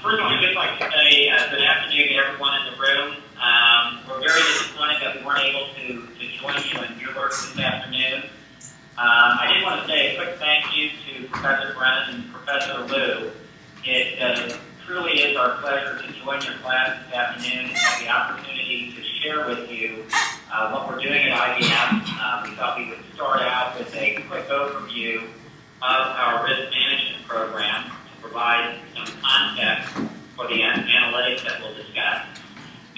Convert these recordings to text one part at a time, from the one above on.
First of all, I'd just like to say good afternoon to everyone in the room. We're very disappointed that we weren't able to join you in your work this afternoon. I did want to say a quick thank you to Professor Brennan and Professor Liu. It truly is our pleasure to join your class this afternoon and have the opportunity to share with you what we're doing at IBM. We thought we would start out with a quick overview of our risk management program to provide some context for the analytics that we'll discuss.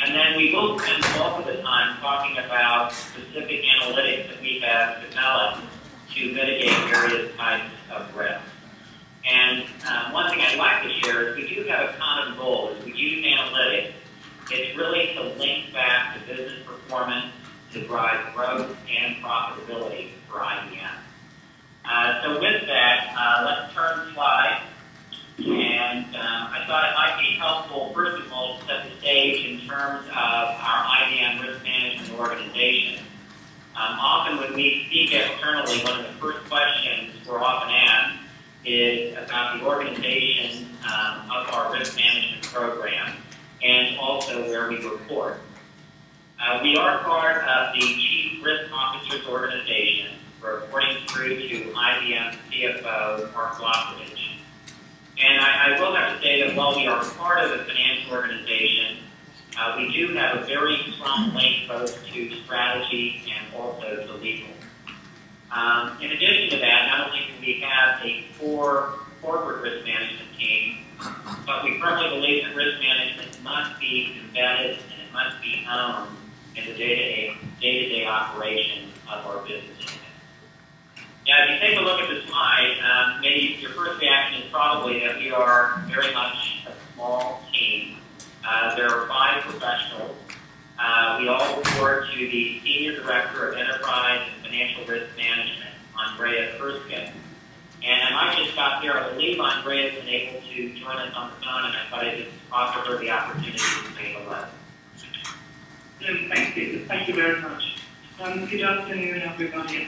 And then we will spend the bulk of the time talking about specific analytics that we have developed to mitigate various types of risk. And one thing I'd like to share is we do have a common goal. As we use analytics, it's really to link back to business performance to drive growth and profitability for IBM. So with that, let's turn slide. And I thought it might be helpful, first of all, to set the stage in terms of our IBM risk management organization. Often when we speak externally, one of the first questions we're often asked is about the organization of our risk management program and also where we report. We are part of the Chief Risk Officers Organization, reporting through to IBM CFO Mark Lockridge. And I will have to say that while we are part of the finance organization, we do have a very strong link both to strategy and also to legal. In addition to that, not only do we have a core corporate risk management team, but we firmly believe that risk management must be embedded and it must be owned in the day-to-day operation of our business unit. Now, if you take a look at the slide, maybe your first reaction is probably that we are very much a small team. There are 5 professionals. We all report to the Senior Director of Enterprise and Financial Risk Management, Andrea Erskine. And I might just stop here. I believe Andrea has been able to join us on the phone, and I thought I'd just offer her the opportunity to say hello. Thank you. Thank you very much. Good afternoon, everybody.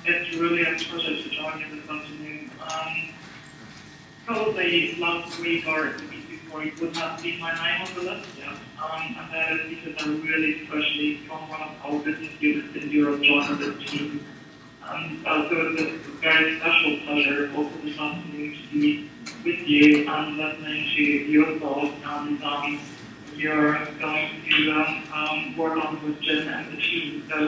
It's really a pleasure to join you this afternoon. Probably last week or the week before, it would not be my name on the list yet. And that is because I'm really freshly from one of our business units in Europe joining this team. So it's a very special pleasure also this afternoon to be with you and listening to your thoughts. And you're going to work on with Jun and the team. So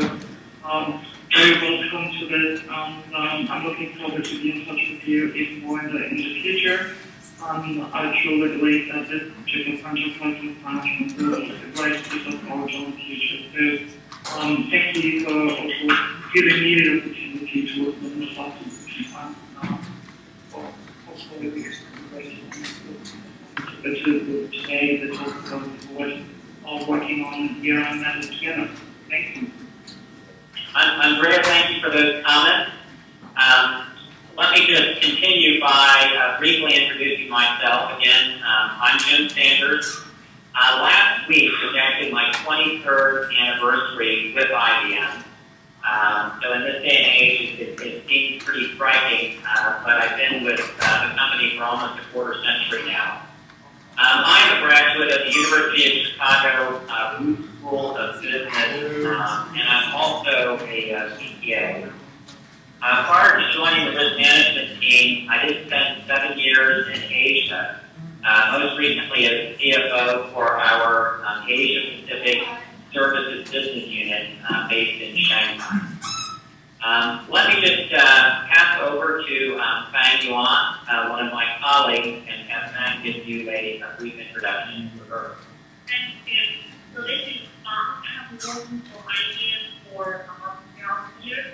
very welcome to this. I'm looking forward to be in touch with you even more in the future. I truly believe that this particular franchise management will be a great piece of our joint future. So thank you for also giving me the opportunity to work on this afternoon. Hopefully we can today the talk going forward, all working on year on that together. Thank you. Andrea, thank you for those comments. Let me just continue by briefly introducing myself. Again, I'm Jim Sanders. Last week was actually my 23rd anniversary with IBM. So in this day and age, it seems pretty striking, but I've been with the company for almost a quarter century now. I'm a graduate of the University of Chicago Booth School of Business, and I'm also a CPA. Prior to joining the risk management team, I did spend 7 years in Asia, most recently as CFO for our Asia Pacific Services Business Unit based in Shanghai. Let me just pass over to Fang Yuan, one of my colleagues, and have Fang give you a brief introduction to her. Thank you. So this is Fang. I have been working for IBM for about 12 years.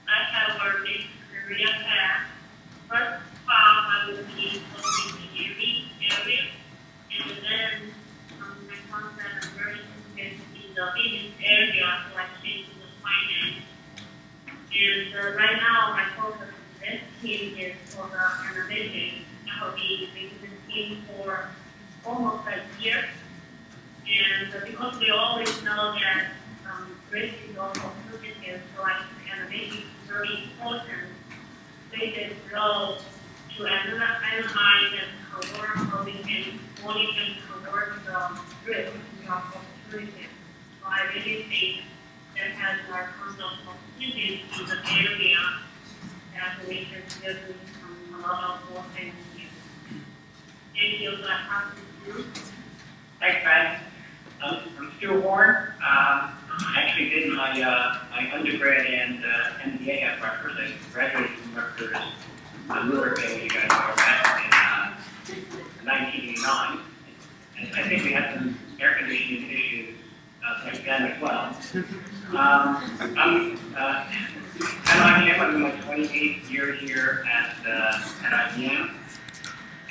I have worked in career path. First part, I will be working in the engineering area, and then my concept and very interested in the business area, so I changed to the finance. And right now, my focus in this team is for the analytics. I have been with the team for almost a year. And because we always know that risk is also positive, so I think analytics is very important. Plays its role to analyze and cover how we can monitoring towards risk and opportunities. So I really think that as our personal opportunities in the area that we can really a lot of more things. Thank you for that. Thanks, Fang. I'm Stu Horn. I actually did my undergrad and MBA at Rutgers. I graduated from Rutgers a little bit, you guys know, back in 1989. And I think we had some air conditioning issues back then as well. I'm in my 28th year here at IBM.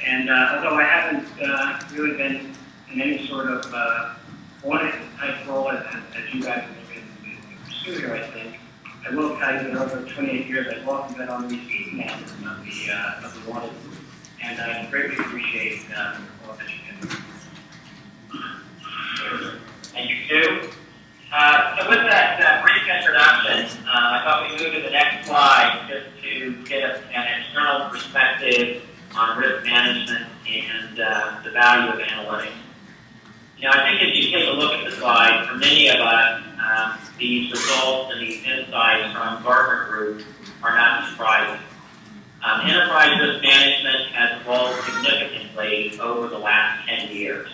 And although I haven't really been in any sort of audit type role as you guys have been pursuing here, I think, I will tell you that over 28 years I've often been on the receiving end of the audit, and I greatly appreciate all that you do. Thank you, Stu. So with that brief introduction, I thought we'd move to the next slide just to get an external perspective on risk management and the value of analytics. You know, I think if you take a look at the slide, for many of us, these results and these insights from Gartner Group are not surprising. Enterprise risk management has evolved significantly over the last 10 years.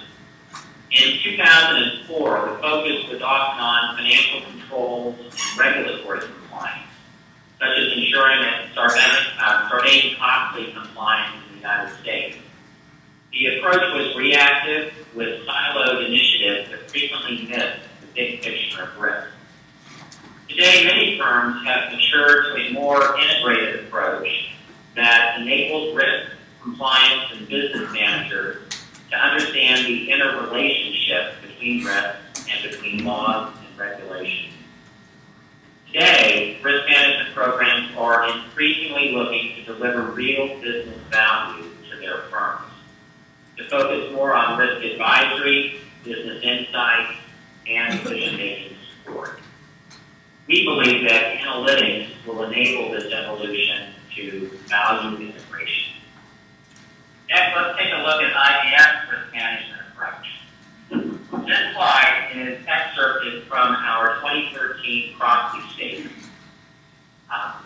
In 2004, the focus was often on financial controls and regulatory compliance, such as ensuring that Sarbanes-Oxley compliance in the United States. The approach was reactive with siloed initiatives that frequently missed the big picture of risk. Today, many firms have matured to a more integrated approach that enables risk, compliance, and business managers to understand the interrelationship between risk and between laws and regulations. Today, risk management programs are increasingly looking to deliver real business value to their firms, to focus more on risk advisory, business insight, and decision-making support. We believe that analytics will enable this evolution to value integration. Next, let's take a look at IBM's risk management approach. This slide is excerpted from our 2013 proxy statement.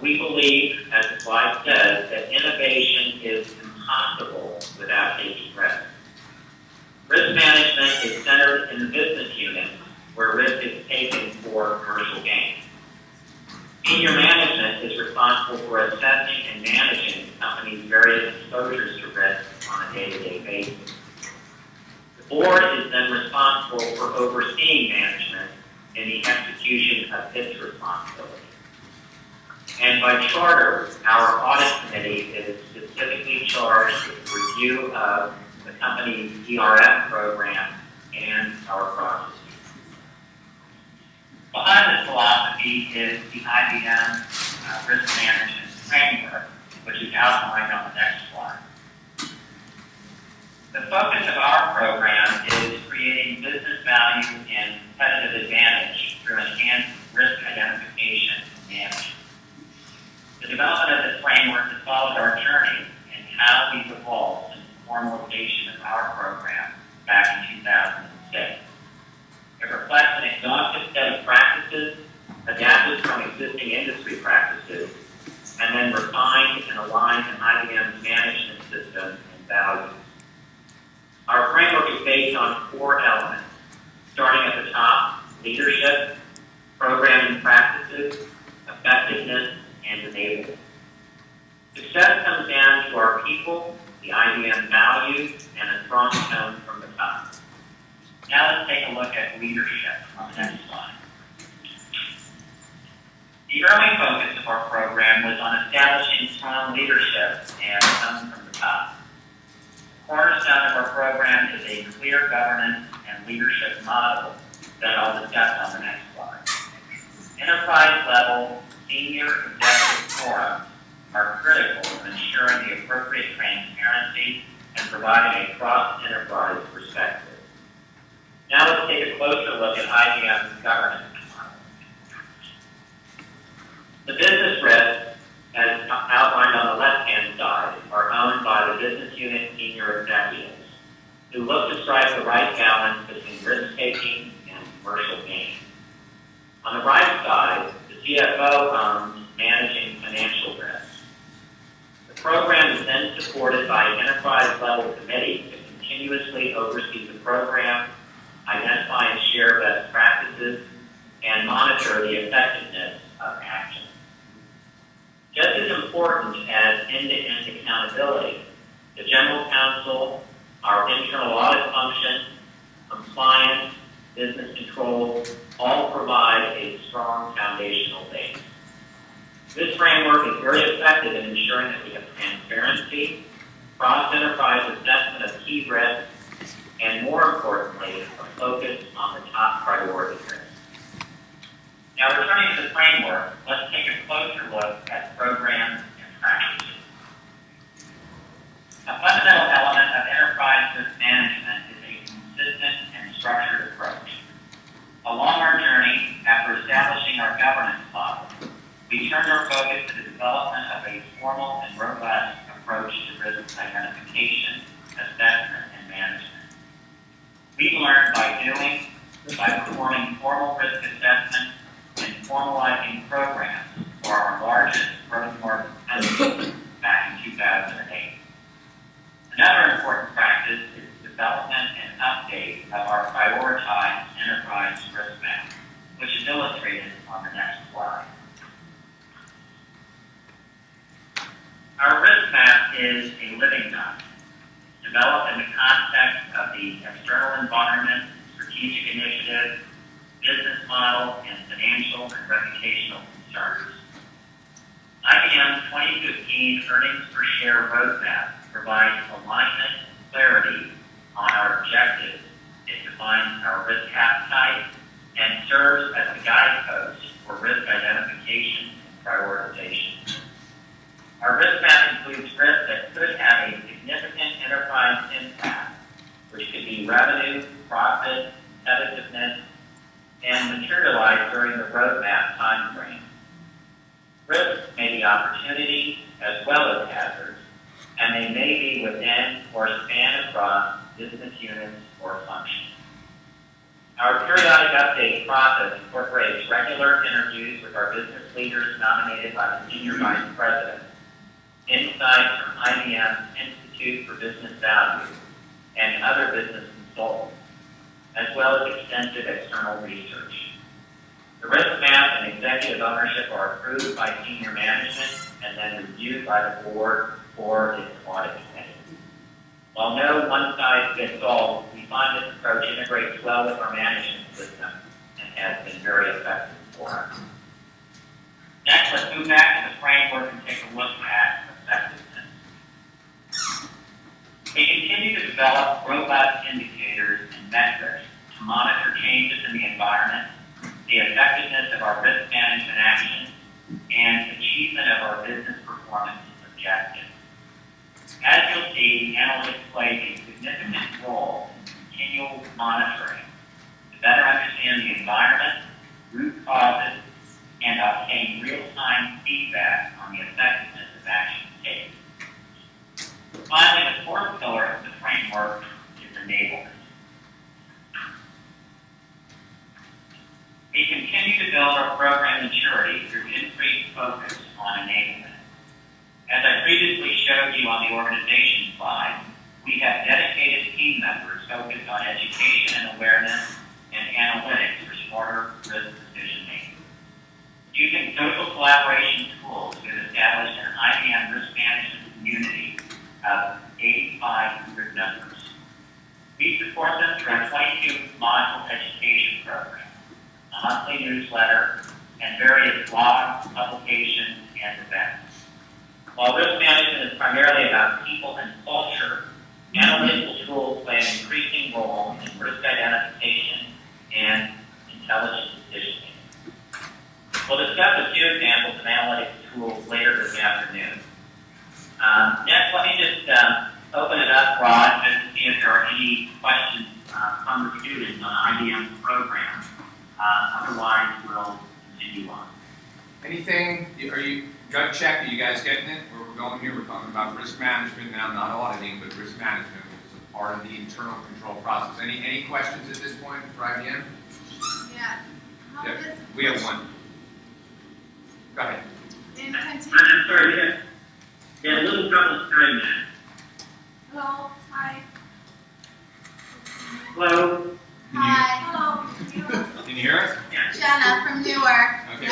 We believe, as the slide says, that innovation is impossible without taking risk. Risk management is centered in the business unit where risk is taken for commercial gain. Senior management is responsible for assessing and managing the company's various exposures to risk on a day-to-day basis. The board is then responsible for overseeing management in the execution of its responsibility. And by charter, our audit committee is specifically charged with the review of the company's ERF program and our processes. Behind this philosophy is the IBM Risk Management Framework, which is outlined on the next slide. The focus of our program is creating business value and competitive advantage through enhanced risk identification and management. The development of this framework has followed our journey and how we've evolved since the formalization of our program back in 2006. It reflects an exhaustive set of practices adapted from existing industry practices and then refined and aligned in IBM's management system and values. Our framework is based on 4 elements, starting at the top: leadership, programming practices, effectiveness, and enablement. Success comes down to our people, the IBM values, and a strong tone from the top. Now let's take a look at leadership on the next slide. The early focus of our program was on establishing strong leadership and tone from the top. The cornerstone of our program is a clear governance and leadership model that I'll discuss on the next slide. Enterprise-level senior executive forums are critical in ensuring the appropriate transparency and providing a cross-enterprise perspective. Now let's take a closer look at IBM's governance model. The business risks, as outlined on the left-hand side, are owned by the business unit senior executives. who look to strike the right balance between risk-taking and commercial gain. On the right side, the CFO owns managing financial risk. The program is then supported by an enterprise-level committee to continuously oversee the program, identify and share best practices, and monitor the effectiveness of action. Just as important as end-to-end accountability, the General Counsel, our internal audit function, compliance, business controls, all provide a strong foundational base. This framework is very effective in ensuring that we have transparency, cross-enterprise assessment of key risks, and more importantly, a focus on the top priority risks. Now, returning to the framework, let's take a closer look at programs and practices. A fundamental element of enterprise risk management is a consistent and structured approach. Along our journey, after establishing our governance model, we turned our focus to the development of a formal and robust approach to risk identification, assessment, and management. We learned by doing, by performing formal risk assessments and formalizing programs for our largest growth market countries back in 2008. Another important practice is the development and update of our prioritized enterprise risk map, which is illustrated on the next slide. Our risk map is a living document, developed in the context of the external environment, strategic initiative, business model, and financial and reputational concerns. IBM's 2015 earnings per share roadmap provides alignment and clarity on our objectives. It defines our risk appetite and serves as a guidepost for risk identification and prioritization. Our risk map includes risks that could have a significant enterprise impact, which could be revenue, profit, competitiveness, and materialize during the roadmap timeframe. Risks may be opportunities as well as hazards, and they may be within or span across business units or functions. Our periodic update process incorporates regular interviews with our business leaders nominated by the Senior Vice President, insights from IBM's Institute for Business Value, and other business consultants, as well as extensive external research. The risk map and executive ownership are approved by senior management and then reviewed by the board or its audit committee. While no one-size-fits-all, we find this approach integrates well with our management system and has been very effective for us. Next, let's move back to the framework and take a look at effectiveness. We continue to develop robust indicators and metrics to monitor changes in the environment, the effectiveness of our risk management actions, and achievement of our business performance objectives. As you'll see, analytics plays a significant role in continual monitoring to better understand the environment, root causes, and obtain real-time feedback on the effectiveness of actions taken. Finally, the fourth pillar of the framework is enablement. We continue to build our program maturity through increased focus on enablement. As I previously showed you on the organization slide, we have dedicated team members focused on education and awareness and analytics for smarter risk decision-making. Using social collaboration tools, we've established an IBM risk management community of 8,500 members. We support them through a 22-module education program, a monthly newsletter, and various blogs, publications, and events. While risk management is primarily about people and culture, analytical tools play an increasing role in risk identification and intelligent decision-making. We'll discuss a few examples of analytics tools later this afternoon. Next, let me just open it up, Rod, just to see if there are any questions from the students on IBM's program. Otherwise, we'll continue on. Anything, are you, gut check, are you guys getting it? Where we're going here, we're talking about risk management now, not auditing, but risk management, which is a part of the internal control process. Any questions at this point for IBM? Yeah. Yeah, we have one. Go ahead. I'm sorry, yeah, a little trouble hearing that. Hello. Hi. Hello? Hi. Hello. Can you hear us? Yeah. Jenna from Newark. Okay,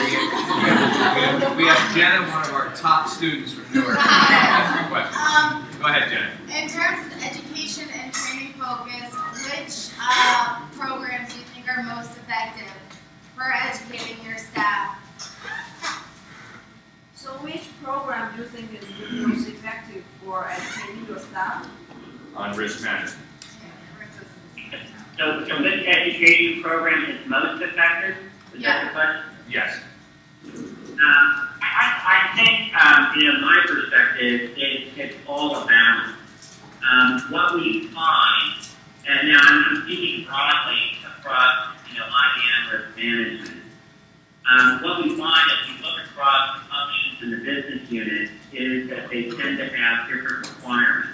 we have Jenna, one of our top students from Newark. Ask your question. Go ahead, Jenna. In terms of education and training focus, which programs do you think are most effective for educating your staff? So which program do you think is the most effective for educating your staff? On risk management. So which education program is most effective? Is that the question? Yes. I think, my perspective is it's all about what we find, and now I'm speaking broadly across, IBM risk management. What we find as we look across the functions in the business unit is that they tend to have different requirements.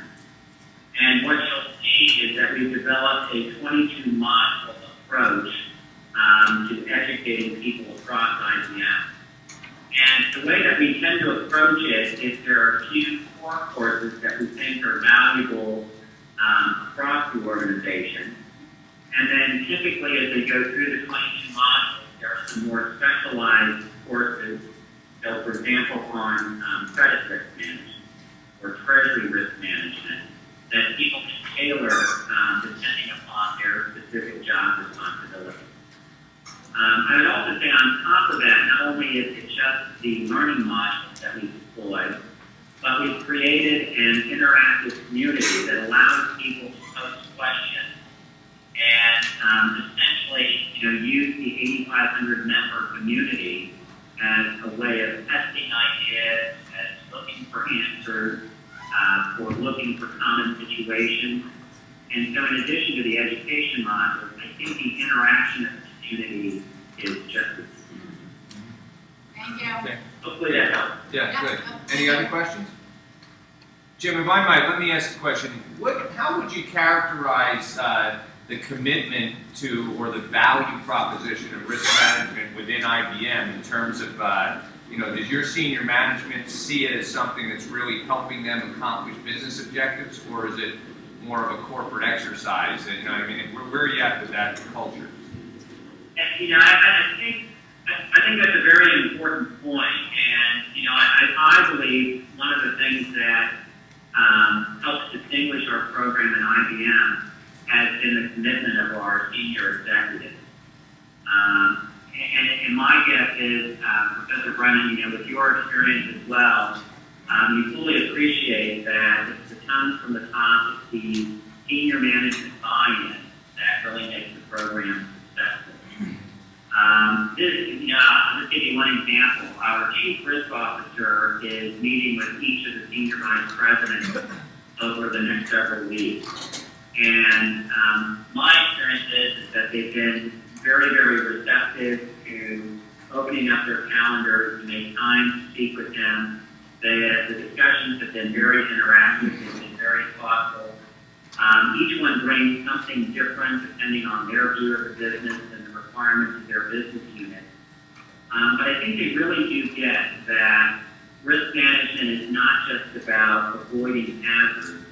And what you'll see is that we've developed a 22-module approach to educating people across IBM. And the way that we tend to approach it is there are a few core courses that we think are valuable across the organization. And then typically as they go through the 22 modules, there are some more specialized courses. So for example, on credit risk management or treasury risk management that people can tailor depending upon their specific job responsibility. I would also say on top of that, not only is it just the learning modules that we deploy, but we've created an interactive community that allows people to post questions and essentially, use the 8,500 member community as a way of testing ideas, as looking for answers, or looking for common situations. And so in addition to the education modules, I think the interaction of the community is just as key. Thank you. Okay. Hopefully that helps. Yeah, good. Any other questions? Jim, if I might, let me ask a question. How would you characterize the commitment to or the value proposition of risk management within IBM in terms of, does your senior management see it as something that's really helping them accomplish business objectives, or is it more of a corporate exercise? And, where are you at with that culture? I think that's a very important point, and I believe one of the things that helps distinguish our program in IBM has been the commitment of our senior executives. And my guess is, Professor Brennan, with your experience as well, you fully appreciate that it's the tone from the top, it's the senior management buy-in that really makes the program successful. I'll just give you one example. Our Chief Risk Officer is meeting with each of the Senior Vice Presidents over the next several weeks. And my experience is that they've been very, very receptive to opening up their calendars to make time to speak with him. The discussions have been very interactive, they've been very thoughtful. Each one brings something different depending on their view of the business and the requirements of their business unit. But I think they really do get that risk management is not just about avoiding hazards.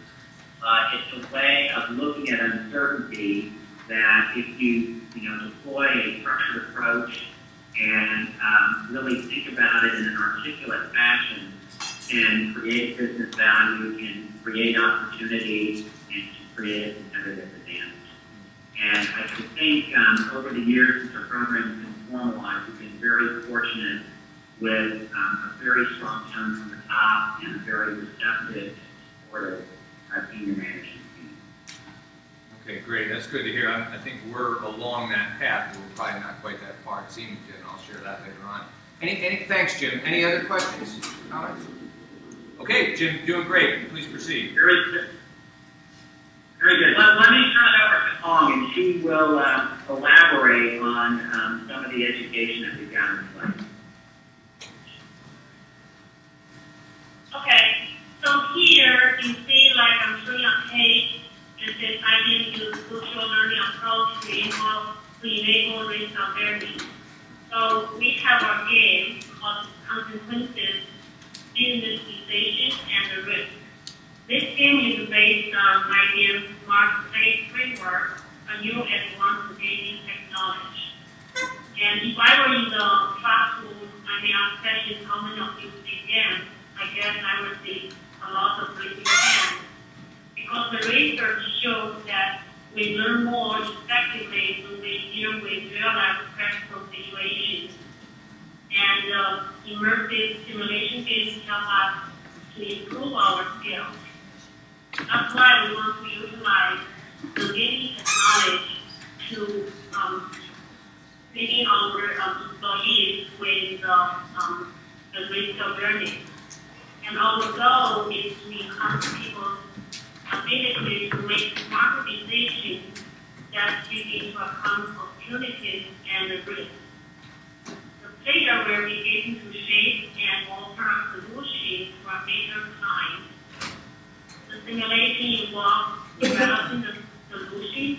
It's a way of looking at uncertainty that if you deploy a structured approach and really think about it in an articulate fashion, can create business value, can create opportunity, and can create a competitive advantage. And I think over the years since our program has been formalized, we've been very fortunate with a very strong tone from the top and a very receptive and supportive senior management team. Okay, great. That's good to hear. I think we're along that path. We're probably not quite that far, it seems, Jim. I'll share that later on. Thanks, Jim. Any other questions? Comments? Okay, Jim, doing great. Please proceed. Very good. Very good. Let me turn it over to Fang, and she will elaborate on some of the education that we've got in place. Okay, so here you see like I'm showing a page. This is our game of consequences, businessization, and the risk. This game is based on IBM Framework, a new advanced gaming technology. And if I were in the classroom, I may ask questions, how many of you play games? I guess I would see a lot of raising hands. Because the research shows that we learn more effectively when we deal with real-life practical situations. And immersive simulation games help us to improve our skills. That's why we want to utilize the gaming technology to train our employees with the risk awareness. And our goal is to enhance people's ability to make smart decisions that take into account opportunities and risks. The player will be able to shape and offer a solution for a major client. The simulation involves developing the solution,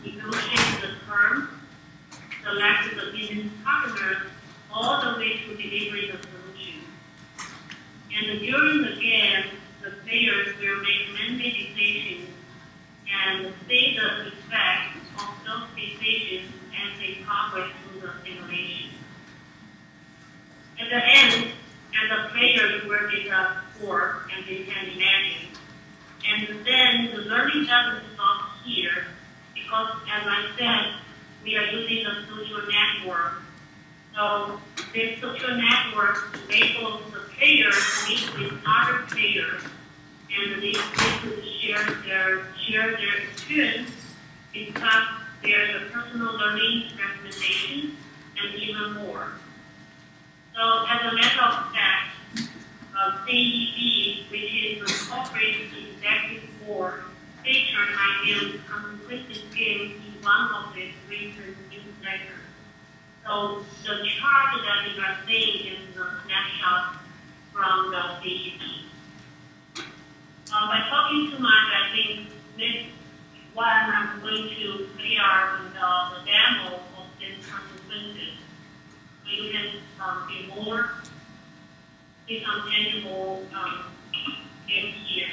negotiating the terms, selecting the business partners, all the way to delivering the solution. And during the game, the players will make many decisions and see the effect of those decisions as they progress through the simulation. At the end, as the players work it up score, as you can imagine, and then the learning doesn't stop here, because as I said, we are using a social network. So this social network enables the players to meet with other players, and they could share their experience, discuss their personal learning recommendations, and even more. So as a matter of fact, CEB, which is the Corporate Executive Board, featured IBM's consequences game in one of its recent newsletters. So the chart that you are seeing is a snapshot from the CEB. By talking too much, I think this one I'm going to clear the demo of this consequences. So you can be more, see some tangible in here.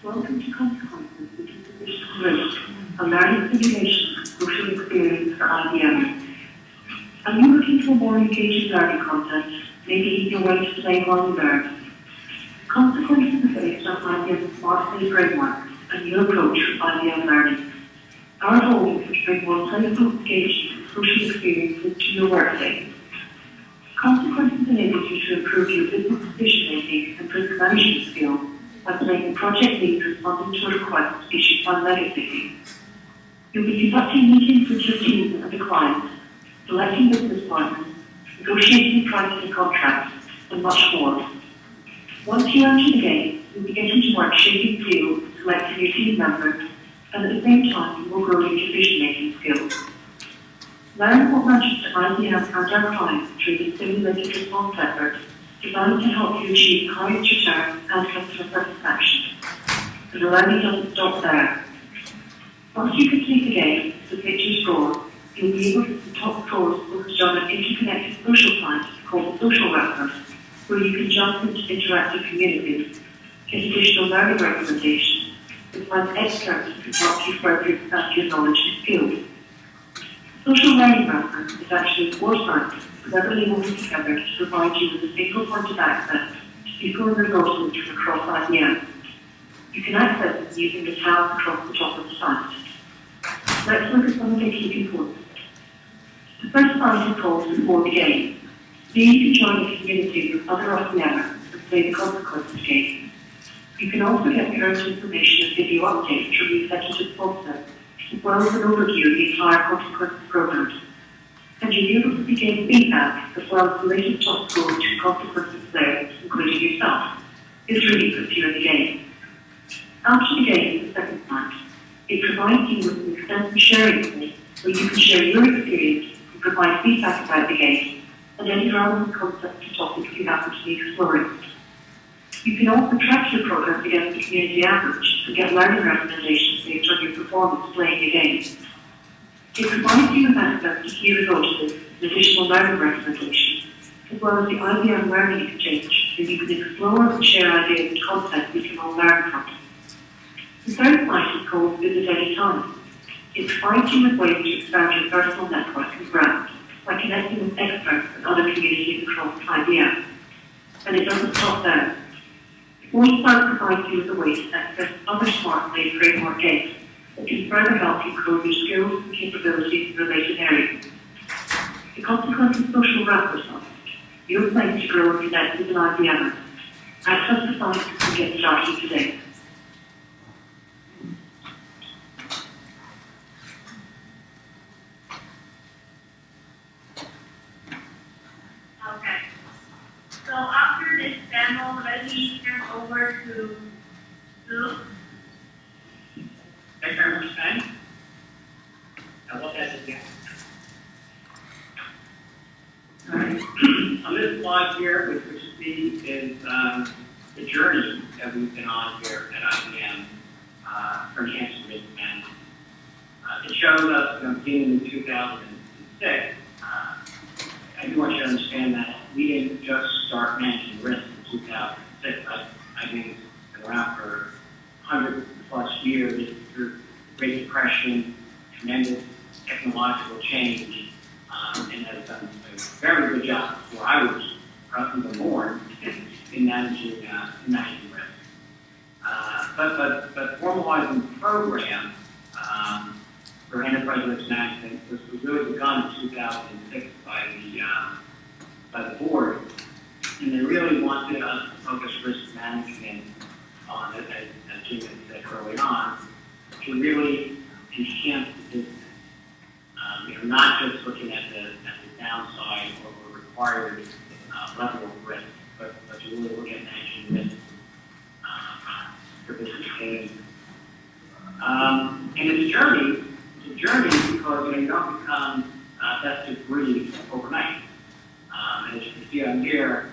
Welcome to Consequences, which is a digital risk, a learning simulation social experience for IBM. Are you looking for more engaging learning content, maybe easier way to play while you learn? Consequences are based on IBM's Framework, a new approach for IBM learning. Our goal is to bring more playful, engaging social experiences to your workday. Consequences enables you to improve your business decision-making and risk management skills by playing project lead responding to a request issued by legacy. You'll be conducting meetings with your team and the client, selecting business partners, negotiating prices and contracts, and much more. Once you enter the game, you'll be getting to work shaping deals, selecting your team members, and at the same time, you will grow your decision-making skills. Learn what matters to IBM and our clients through the simulated response efforts designed to help you achieve highest return and customer satisfaction. And the learning doesn't stop there. Once you complete the game, submit your score, you'll be able to top scores focused on an interconnected social site called the Social Wrapper, where you can jump into interactive communities, get additional learning recommendations, and find experts who can help you further expand your knowledge and skills. Social learning wrapper is actually four sites cleverly woven together to provide you with a single point of access to people and resources from across IBM. You can access them using the tabs across the top of the site. Let's look at some of the key points. The first site is called Before the Game. Here you can join a community with other IBMers and play the consequences game. You can also get current information and video updates from the executive sponsor, as well as an overview of the entire consequences program. And you'll be able to begin feedback as well as the latest top scores to consequences players, including yourself. This really puts you in the game. After the game is the second site. It provides you with an extensive sharing space where you can share your experience and provide feedback about the game and any relevant concepts and topics you happen to constantly exploring. You can also track your progress against the community average and get learning recommendations based on your performance playing the game. It provides you with access to key resources and additional learning recommendations, as well as the IBM Learning Exchange, where you can explore and share ideas and content we can all learn from. The third site is called Visit Anytime. It provides you with ways to expand your personal network and brand by connecting with experts and other communities across IBM. And it doesn't stop there. The fourth site provides you with a way to access other smart IBM Framework games that can further help you grow your skills and capabilities in related areas. The consequence of social wrap site. Your place to grow and connect with an IBM. Access the site and get started today. Okay. So after this demo, let me turn over to Luke. Thank you very much, Fang. Now, what does it do? All right. On this slide here, which you see is the journey that we've been on here at IBM for enhanced risk management. It shows us, beginning in 2006. I do want you to understand that we didn't just start managing risk in 2006. IBM's been around for 100+ years through the Great Depression, tremendous technological change, and has done a very good job before I was even born in managing risk. But formalizing the program for enterprise risk management was really begun in 2006 by the board, and they really wanted us to focus risk management on, as Jim had said early on, to really enhance the business. Not just looking at the downside or required level of risk, but to really look at managing risk for business gain. And it's a journey because you don't become best of breed overnight. And as you can see on here,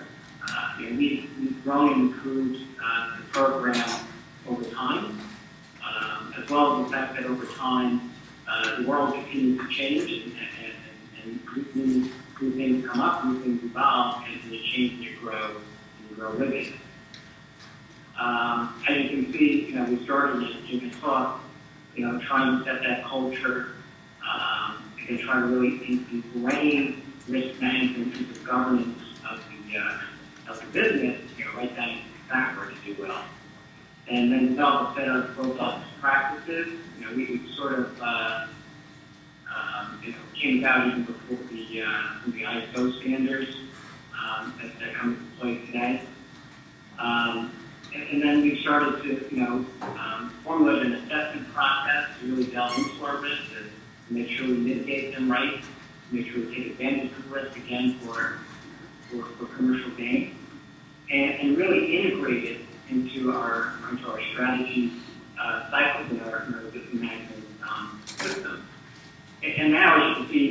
we've grown and improved the program over time, as well as the fact that over time the world continues to change and new things come up, new things evolve, and you change and you grow with it. As you can see, we started, as you saw, trying to set that culture, and trying to really ingrain risk management into the governance of the business, right down backward, if you will. And then develop a set of robust practices. We sort of came about even before the ISO standards that come into play today. And then we started to, formulate an assessment process to really delve into our risks, to make sure we mitigate them right, to make sure we take advantage of the risk again for commercial gain, and really integrate it into our strategy cycles in our risk management system. And now, as you can see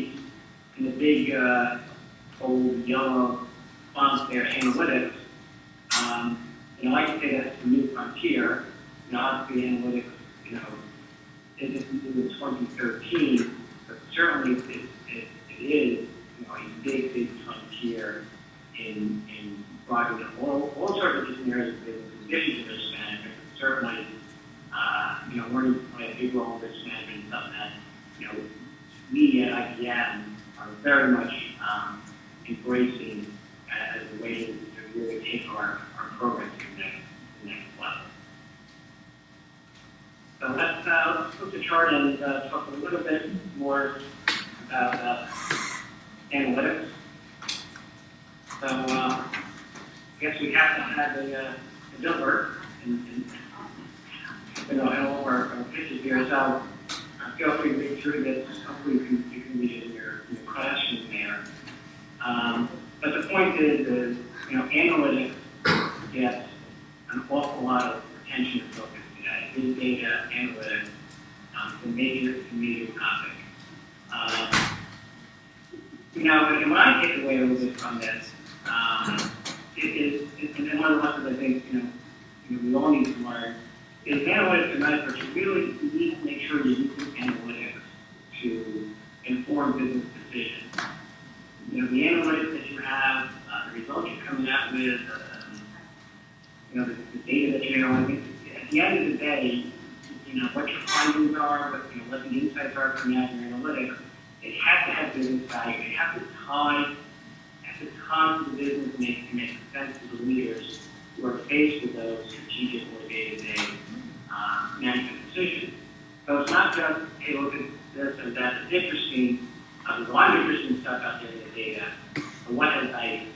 in the big old yellow font there, analytics. I like to say that's the new frontier. Obviously, analytics, it was 2013, but certainly it is, a big frontier in driving all sorts of different areas of business, in addition to risk management. But certainly, learning to play a big role in risk management is something that, we at IBM are very much embracing as a way to really take our program to the next level. So let's flip the chart and talk a little bit more about analytics. So I guess we have to have a builder and all of our pictures here. So feel free to read through this. Hopefully you can read it in your classroom there. But the point is analytics gets an awful lot of attention and focus today. Big data analytics is a major topic. And what I take away a little bit from this is is, and one of the lessons I think, we all need to learn, is analytics are nice, but you really need to make sure you use analytics to inform business decisions. The analytics that you have, the results you're coming out with, the data that you're analyzing, at the end of the day, what your findings are, what the insights are coming out of your analytics, it has to have business value. It has to tie to the business and make sense to the leaders who are faced with those strategic or day-to-day management decisions. So it's not just, hey, look at this and that. It's interesting. There's a lot of interesting stuff out there in the data. But what has value?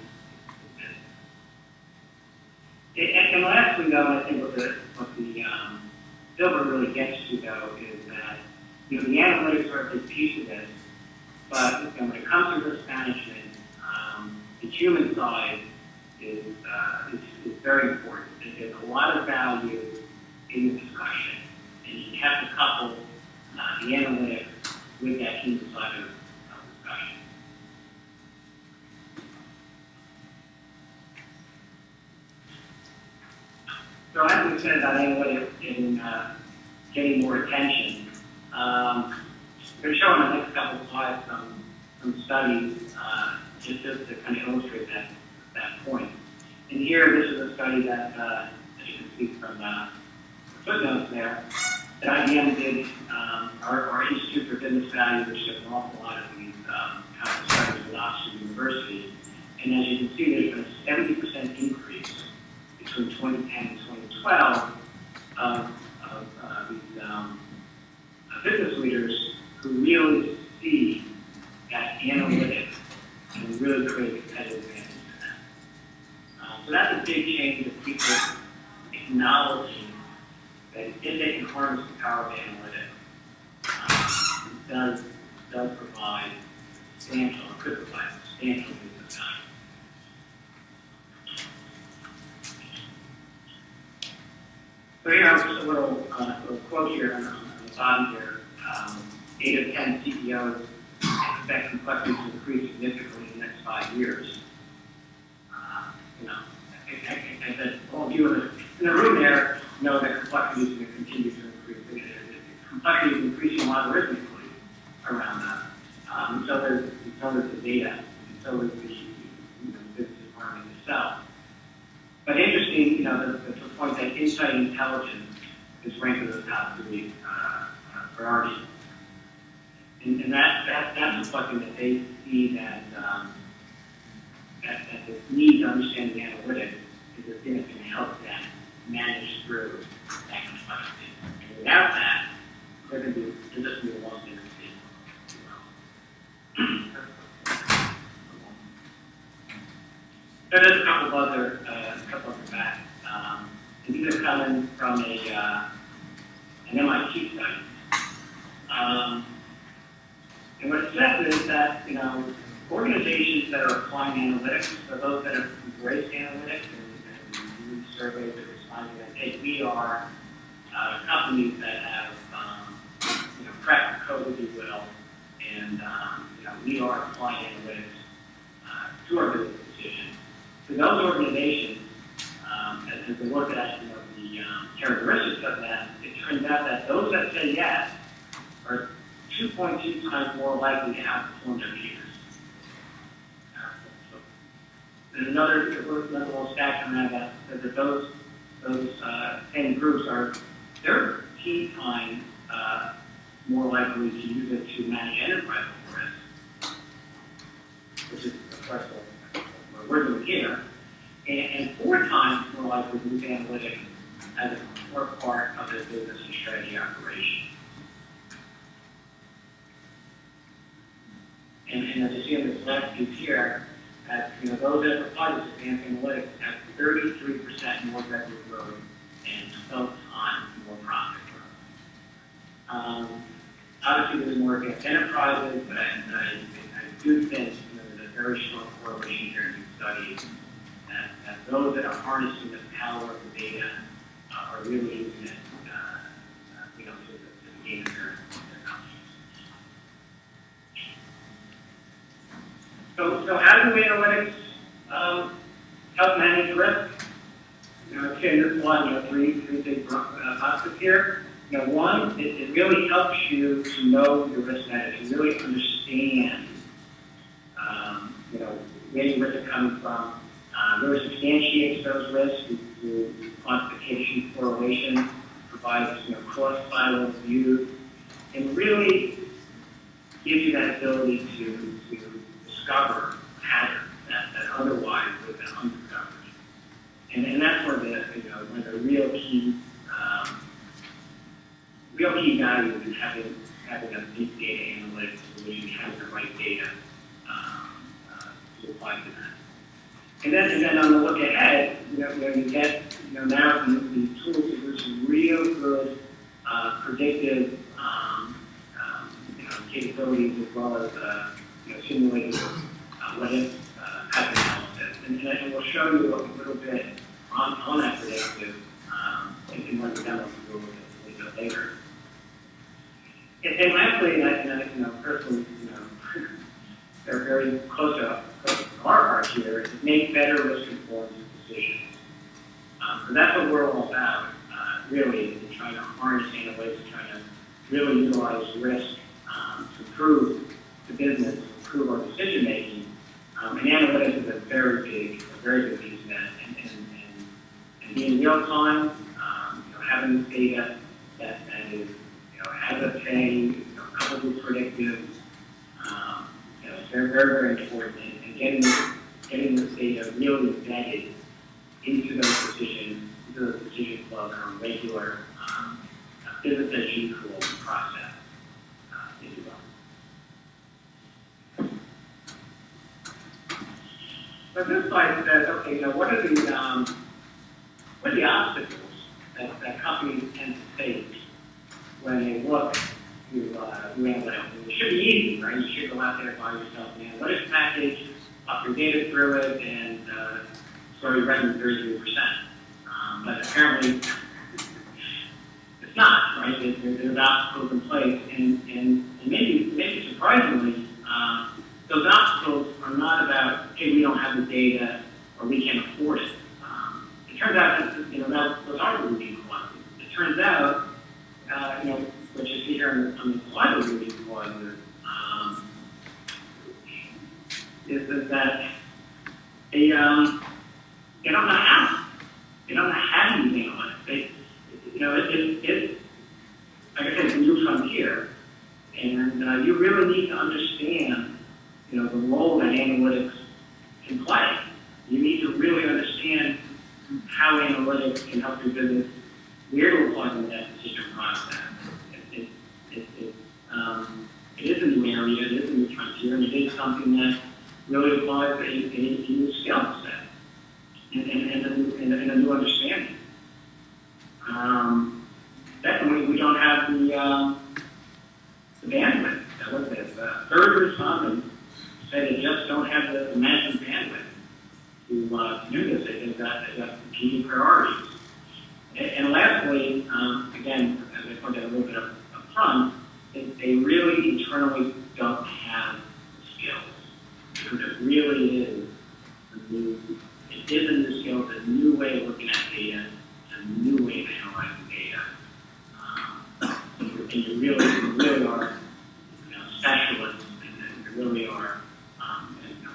And lastly, though, I think what the Silver really gets to, though, is that the analytics are a big piece of this, but when it comes to risk management, the human side is very important. There's a lot of value in the discussion, and you have to couple the analytics with that human side of discussion. So as we said about analytics in getting more attention, I'm going to show on the next couple of slides some studies just to kind of illustrate that point. And here, this is a study that, as you can see from the footnotes there, that IBM did, our Institute for Business Value, which does an awful lot of these kind of studies with Oxford University. And as you can see, there's been a 70% increase between 2010 and 2012 of these business leaders who really see that analytics and really create competitive advantage in that. So that's a big change of people acknowledging that if they can harness the power of analytics, it does provide substantial, could provide substantial business value. So here, just a little quote here on the bottom here. 8 of 10 CEOs expect complexity to increase significantly in the next 5 years. I said, all of you in the room there know that complexity is going to continue to increase. Complexity is increasing logarithmically around that. So there's the data, and so is the business environment itself. But interesting, the point that insight and intelligence is ranked as the top 3 priorities. And that's reflecting that they see that the need to understand the analytics is a thing that can help them manage through that complexity. And without that, they're just going to be lost in the So there's a couple of other facts. And these are coming from an MIT study. And what it says is that, organizations that are applying analytics, so those that have embraced analytics and used surveys that respond to that, hey, we are companies that have, cracked the code, if you will, and, we are applying analytics to our business decisions. So those organizations, as we look at, the characteristics of that, it turns out that those that say yes are 2.2 times more likely to outperform their peers. There's another little stat coming out that those same groups are 13 times more likely to use it to manage enterprise risk, which is, of course, what we're doing here, and 4 times more likely to use analytics as a core part of their business and strategy operation. And as you see in this last piece here, those that apply this advanced analytics have 33% more revenue growth and 12 times more profit growth. Obviously, there's more advanced enterprises, but I do think there's a very strong correlation here in these studies that those that are harnessing the power of the data are really using it, to gain their companies. So how do analytics help manage risk. I'd say in this slide, three big boxes here. One, it really helps you to know your risk management, to really understand, where your risks are coming from, really substantiates those risks through quantification, correlation, provides, cross-silo view, and really gives you that ability to discover patterns that otherwise would have been undiscovered. And that's one of the real key values in having a big data analytics solution, having the right data to apply to that. And then on the look ahead, you get now these tools that do some real good predictive capabilities as well as simulated what if pattern analysis. And we'll show you a little bit on that predictive in one of the demos a little bit later. And lastly, personally, they're very close to our heart here, is make better risk-informed decisions. So that's what we're all about, really, is trying to harness analytics, trying to really utilize risk to improve the business, improve our decision-making. And analytics is a very big piece of that. And being real-time, having this data that is, as a thing, coupled with predictive, it's very, very, very important. And getting this data really embedded into those decision flows on a regular business as usual process, if you will. So this slide says, okay, what are the obstacles that companies tend to face when they look to analytics? It should be easy, right? You should go out there by yourself an analytics package, up your data through it, and score your revenue 33%. But apparently, it's not, right? There's obstacles in place, and maybe surprisingly, those obstacles are not about, hey, we don't have the data or we can't afford it. It turns out that those are the root causes. It turns out, what you see here on the slide of the root causes is that they don't know how. They don't know how to use analytics. It's like I said, it's a new frontier, and you really need to understand, the role that analytics can play. You need to really understand how analytics can help your business, where to apply them in that decision process. It is a new area, it is a new frontier, and it is something that really applies a new skill set and a new understanding. Secondly, we don't have the bandwidth. Third respondents say they just don't have the management bandwidth to do this. They've got competing priorities. And lastly, again, as I pointed out a little bit up front, they really internally don't have the skills. Because it really is a new skill, it's a new way of looking at data, it's a new way of analyzing data. And you really are specialists, and you really are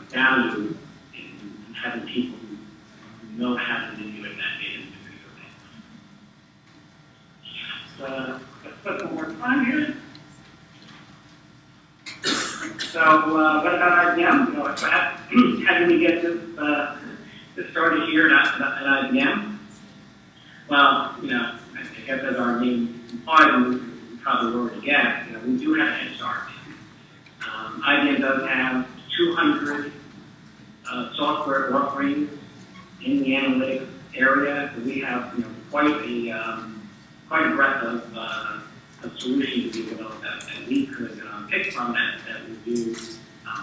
valued in having people who know how to manipulate that data individually. Let's put one more time here. So, what about IBM? How do we get this started here at IBM? Well, I guess as our name implies, we probably already guessed, we do have a head start. IBM does have 200 software offerings in the analytics area. So we have, quite a breadth of solutions we developed that we could pick from that we do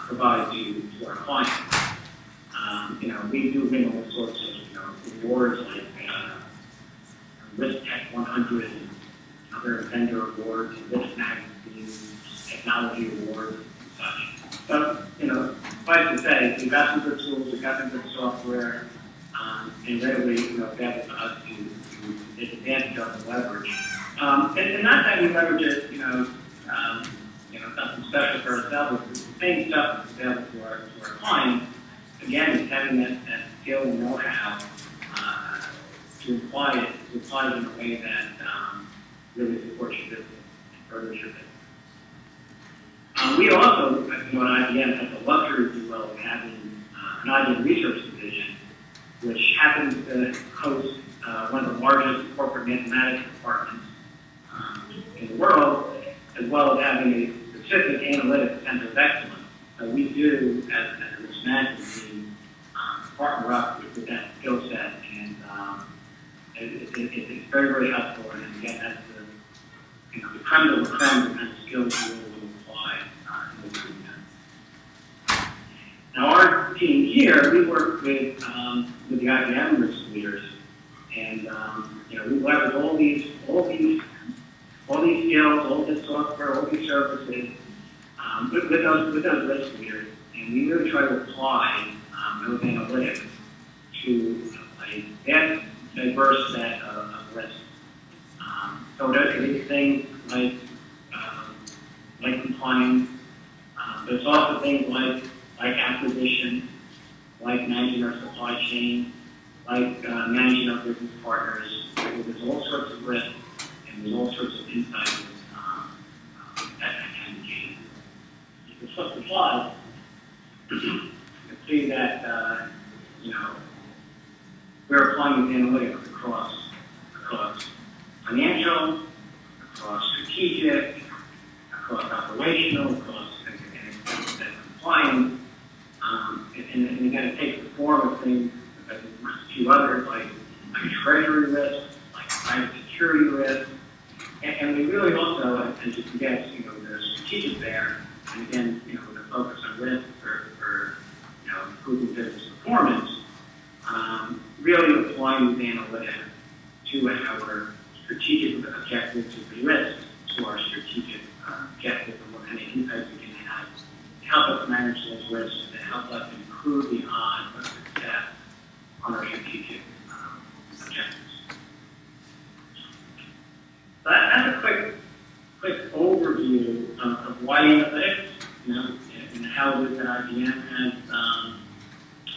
provide to our clients. We do win all sorts of awards like Risk Tech 100 and other vendor awards, Risk Magazine, technology awards, and such. But, suffice to say, we've got some good tools, we've got some good software, and readily available to us to take advantage of and leverage. And not that we leverage it, something special for ourselves. It's the same stuff that's available to our clients. Again, it's having that skill and know-how to apply it in a way that really supports your business and furthers your business. We also, at IBM, have the luxury, if you will, of having an IBM research division, which happens to host one of the largest corporate mathematics departments in the world, as well as having a specific analytics center of excellence. So we do, as a risk management team, partner up with that skill set, and it's very, very helpful. And again, that's the creme de la creme, the kind of skills we will apply in the group. Now, our team here, we work with the IBM risk leaders, and we leverage all these skills, all this software, all these services with those risk leaders, and we really try to apply those analytics to a vast, diverse set of risks. So there's things like compliance, but it's also things like acquisition, like managing our supply chain, like managing our business partners. There's all sorts of risks, and there's all sorts of insights that can be gained. If you flip the slide, you can see that we're applying these analytics across financial, across strategic, across operational, across compliance, and again, it takes the form of things, a few others like treasury risk, like private security risk, and we really also, as you can guess, the strategic there, and again, with a focus on risk for improving business performance, really applying these analytics to our strategic objectives to de-risk to our strategic objectives and what kind of insights we can have to help us manage those risks, to help us improve the odds of success on our strategic objectives. So that's a quick overview of why analytics, and how it is that IBM has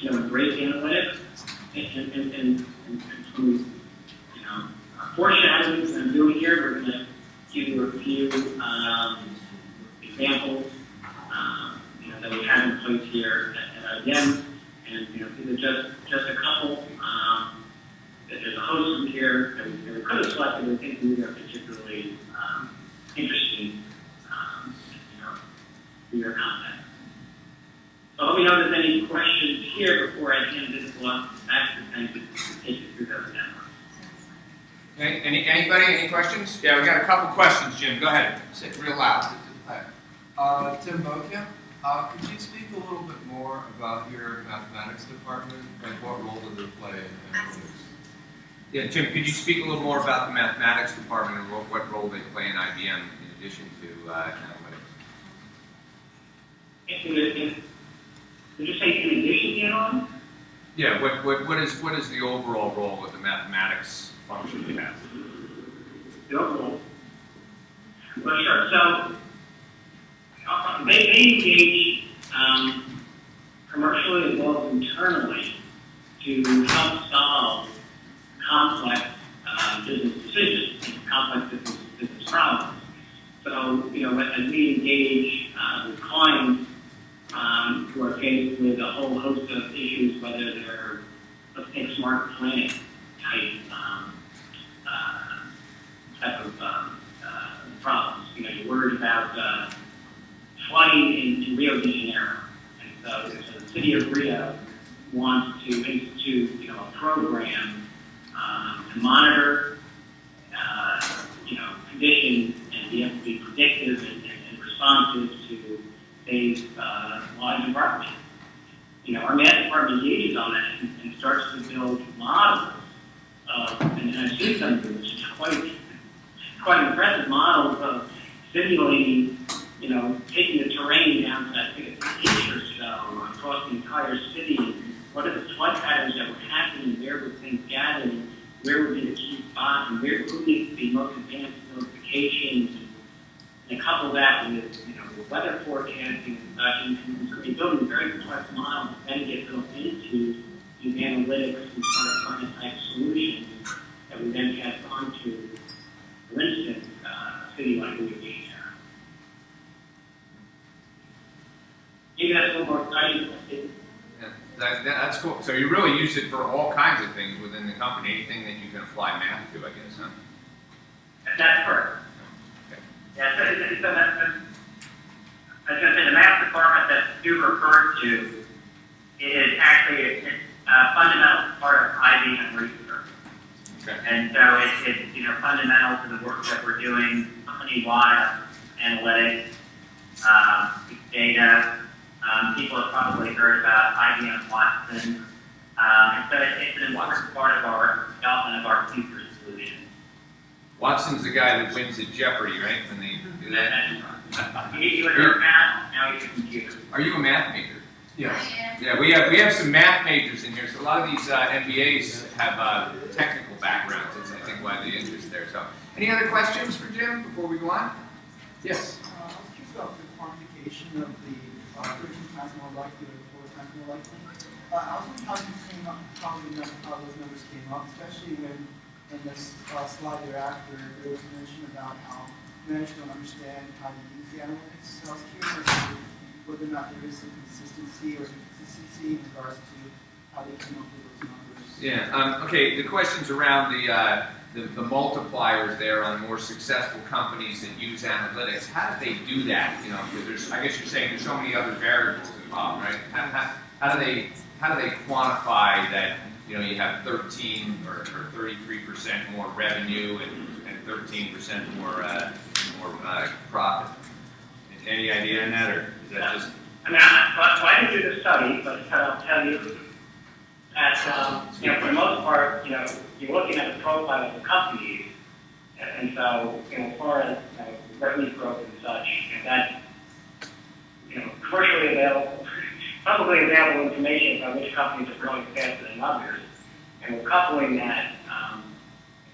embraced analytics, and through foreshadowing that I'm doing here, we're going to give you a few examples that we have in place here at IBM, and these are just a couple. There's a host of them here that we could have selected, but I think these are particularly interesting for your content. So let me know if there's any questions here before I hand this one back to Fang to take you through those demos. Anybody? Any questions? Yeah, we got a couple questions, Jim. Go ahead. Say it real loud. Tim Mokia, could you speak a little bit more about your mathematics department? Like, what role does it play in analytics? Yeah, Jim, could you speak a little more about the mathematics department and what role they play in IBM in addition to analytics? Did you say in addition, Yuan? Yeah, what is the overall role of the mathematics function you have? The overall? Well, sure. So they engage commercially as well as internally to help solve complex business decisions, complex business problems. So, as we engage with clients who are faced with a whole host of issues, whether they're, let's take smart planning type of problems. You're worried about flooding in Rio de Janeiro, and so the city of Rio wants to institute, a program to monitor, conditions and be able to be predictive and responsive to today's large environment. Our math department engages on that and starts to build models and I've seen some of them, which is quite impressive models of simulating, taking the terrain down to, I think it's an inch or so across the entire city. What are the flood patterns that were happening in their most advanced notifications, and couple that with, with weather forecasting and such, and so they build a very complex model that then get built into these analytics and sort of type solutions that we then pass on to, for instance, a city like Louisiana. Maybe that's a little more exciting. Yeah, that's cool. So you really use it for all kinds of things within the company, anything that you can apply math to, I guess, huh? That's correct. Okay. Yeah, so that's, I was going to say the math department that you referred to is actually a fundamental part of IBM research. Okay. And so it's fundamental to the work that we're doing company-wide, analytics, big data. People have probably heard about IBM Watson. And so it's an important part of our development of our future solutions. Watson's the guy that wins at Jeopardy, right? When they do that. You were math, now you're a computer. Are you a math major? Yes. Yeah, we have some math majors in here. So a lot of these MBAs have technical backgrounds. That's, I think, why the interest there. So, any other questions for Jim before we go on? Yes. I was curious about the quantification of the 13 times more likely or 4 times more likely. I was wondering how you came up, how those numbers came up, especially when in this slide thereafter there was mention about how managers don't understand how to use the analytics. So I was curious whether or not there is some consistency or inconsistency in regards to how they came up with those numbers. Yeah. Okay. The questions around the multipliers there on more successful companies that use analytics. How do they do that? Because there's, I guess you're saying there's so many other variables involved, right? How do they quantify that? You have 13 or 33% more revenue and 13% more profit. Any idea on that, or is that just? I mean, I didn't do the study, but I'll tell you that for the most part, you're looking at the profile of the companies, and so as far as revenue growth and such, that's commercially available, publicly available information about which companies are growing faster than others, and we're coupling that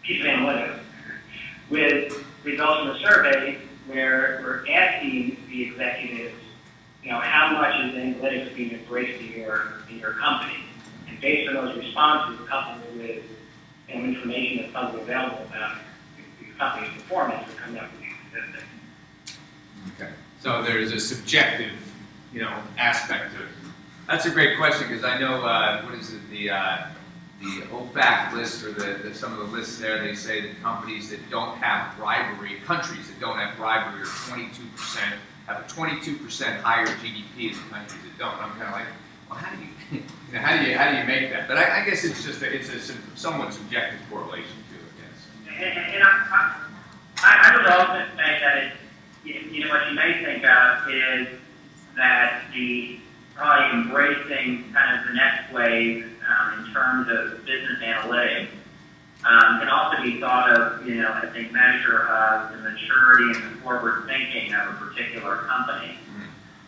piece of analytics with results from a survey where we're asking the executives, how much is analytics being embraced in your company, and based on those responses, coupled with information that's publicly available about the company's performance, we're coming up with these statistics. Okay. So there's a subjective, aspect to it. That's a great question because I know what is it the OFAC list or some of the lists there. They say that companies that don't have bribery, countries that don't have bribery, are 22% have a 22% higher GDP than countries that don't. I'm kind of like, well, how do you how do you make that? But I guess it's just it's a somewhat subjective correlation to it. Yes. And I would also say that what you may think of is that the probably embracing kind of the next wave in terms of business analytics can also be thought of, as a measure of the maturity and the forward thinking of a particular company.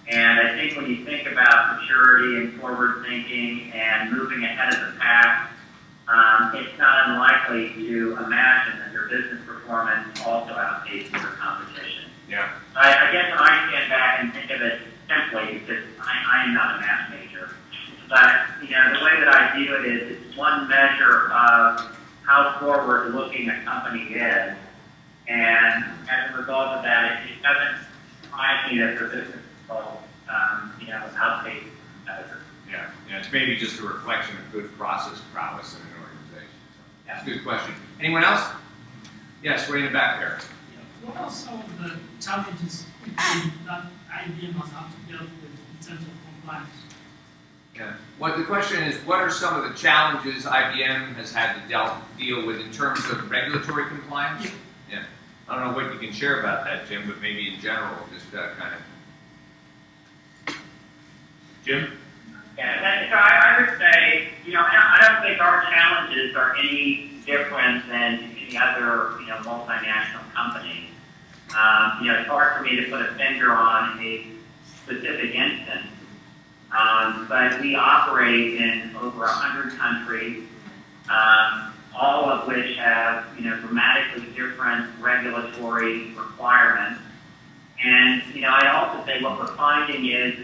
And I think when you think about maturity and forward thinking and moving ahead of the pack, it's not unlikely to imagine that your business performance also outpaces your competition. Yeah. I guess when I stand back and think of it simply, because I am not a math major, but the way that I view it is it's one measure of how forward-looking a company is, and as a result of that, it doesn't surprise me that their business results, outpace competitors. Yeah, it's maybe just a reflection of good process prowess in an organization. So that's a good question. Anyone else? Yes, way in the back there. What are some of the challenges that IBM has had to deal with in terms of compliance? Yeah. The question is, what are some of the challenges IBM has had to deal with in terms of regulatory compliance? Yeah. I don't know what you can share about that, Jim, but maybe in general, just kind of. Jim? Yeah, so I would say, I don't think our challenges are any different than any other, multinational company. It's hard for me to put a finger on a specific instance, but we operate in over 100 countries, all of which have, dramatically different regulatory requirements. And, I'd also say what we're finding is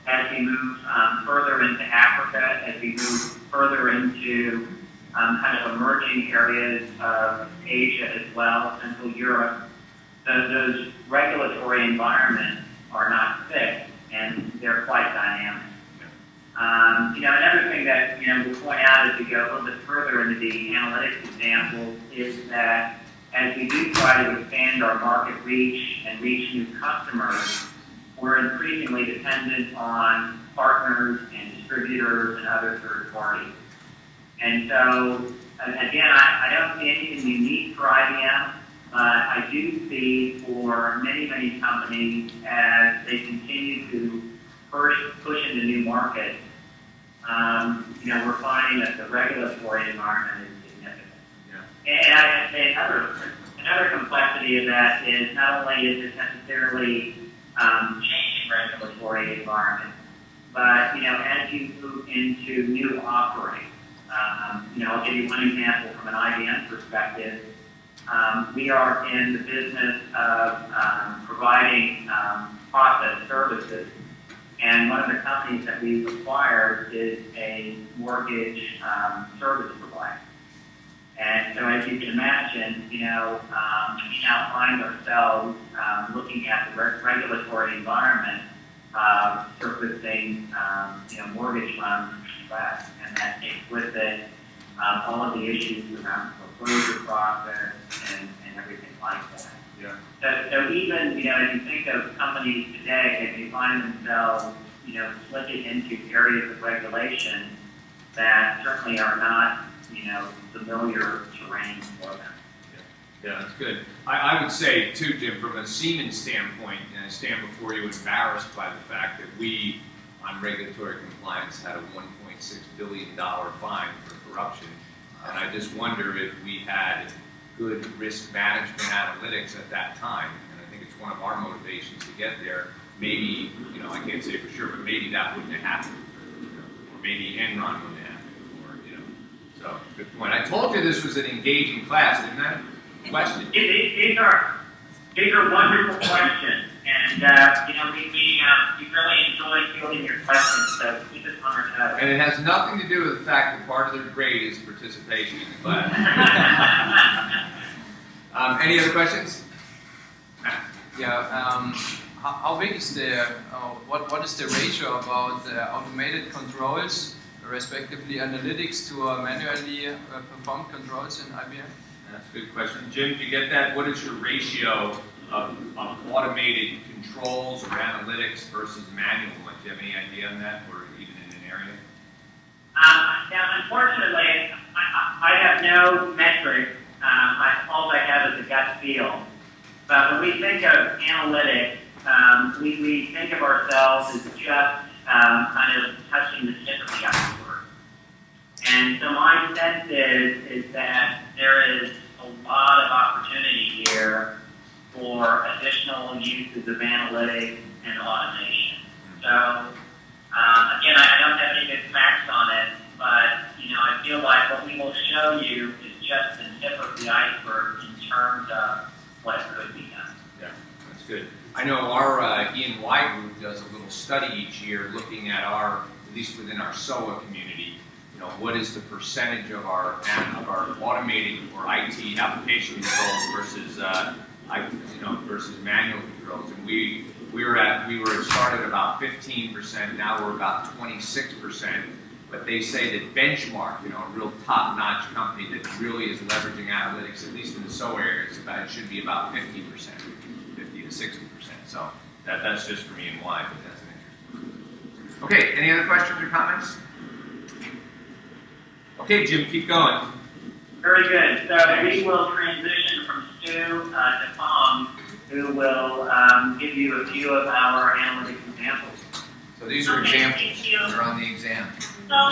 as we move further into Africa, as we move further into kind of emerging areas of Asia as well, Central Europe, those regulatory environments are not fixed and they're quite dynamic. Another thing that, we'll point out as we go a little bit further into the analytics example is that as we do try to expand our market reach and reach new customers, we're increasingly dependent on partners and distributors and other third parties. And so, again, I don't see anything unique for IBM. I do see for many, many companies as they continue to push into new markets, we're finding that the regulatory environment is significant. Yeah. And I'd say another complexity of that is not only is it necessarily changing regulatory environment, but as you move into new offerings, I'll give you one example from an IBM perspective. We are in the business of providing process services, and one of the companies that we've acquired is a mortgage service provider. And so as you can imagine, we now find ourselves looking at the regulatory environment servicing mortgage funds in the U.S., and that takes with it all of the issues around the foreclosure process and everything like that. Yeah. So even, as you think of companies today, if you find themselves, slipping into areas of regulation that certainly are not, familiar terrain for them. Yeah, that's good. I would say, too, Jim, from a Siemens standpoint, and I stand before you embarrassed by the fact that we, on regulatory compliance, had a $1.6 billion fine for corruption. And I just wonder if we had good risk management analytics at that time. And I think it's one of our motivations to get there. Maybe, I can't say for sure, but maybe that wouldn't have happened. Or maybe Enron wouldn't have happened. So, good point. I told you this was an engaging class, didn't I? Question. These are wonderful questions, and we really enjoy fielding your questions. So keep us on our toes. And it has nothing to do with the fact that part of their grade is participation in the class. Any other questions? Yeah. How big is the what is the ratio about automated controls, respectively analytics, to manually performed controls in IBM? That's a good question. Jim, do you get that? What is your ratio of automated controls or analytics versus manual? Do you have any idea on that, or even in an area? Now, unfortunately, I have no metric. All I have is a gut feel. But when we think of analytics, we think of ourselves as just kind of touching the tip of the iceberg. And so my sense is that there is a lot of opportunity here for additional uses of analytics and automation. So, again, I don't have any good facts on it, but, I feel like what we will show you is just the tip of the iceberg in terms of what could be done. Yeah, that's good. I know our E&Y group does a little study each year looking at at least within our SOA community, what is the percentage of our automated or IT application controls versus versus manual controls. And we started about 15%. Now we're about 26%. But they say that Benchmark, a real top-notch company that really is leveraging analytics, at least in the SOA area, it should be about 50%, 50 to 60%. So that's just for E&Y, but that's an interesting. Okay, any other questions or comments? Okay, Jim, keep going. Very good. So we will transition from Stu to Fang, who will give you a few of our analytic examples. So these are examples. They're on the exam. So I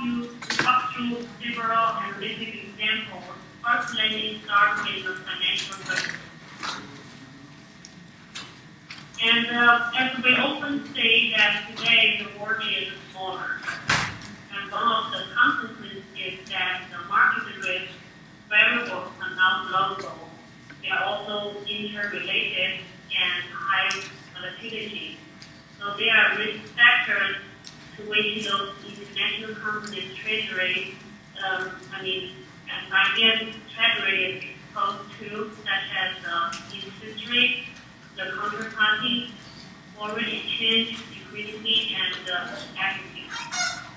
will talk through several analytic examples. First, let me start with the financial services. And as we often say that today the world is smaller. One of the consequences is that the market risk variables are now as IBM Treasury is exposed to, such as interest rate, the counterparty, foreign exchange, liquidity, and equity.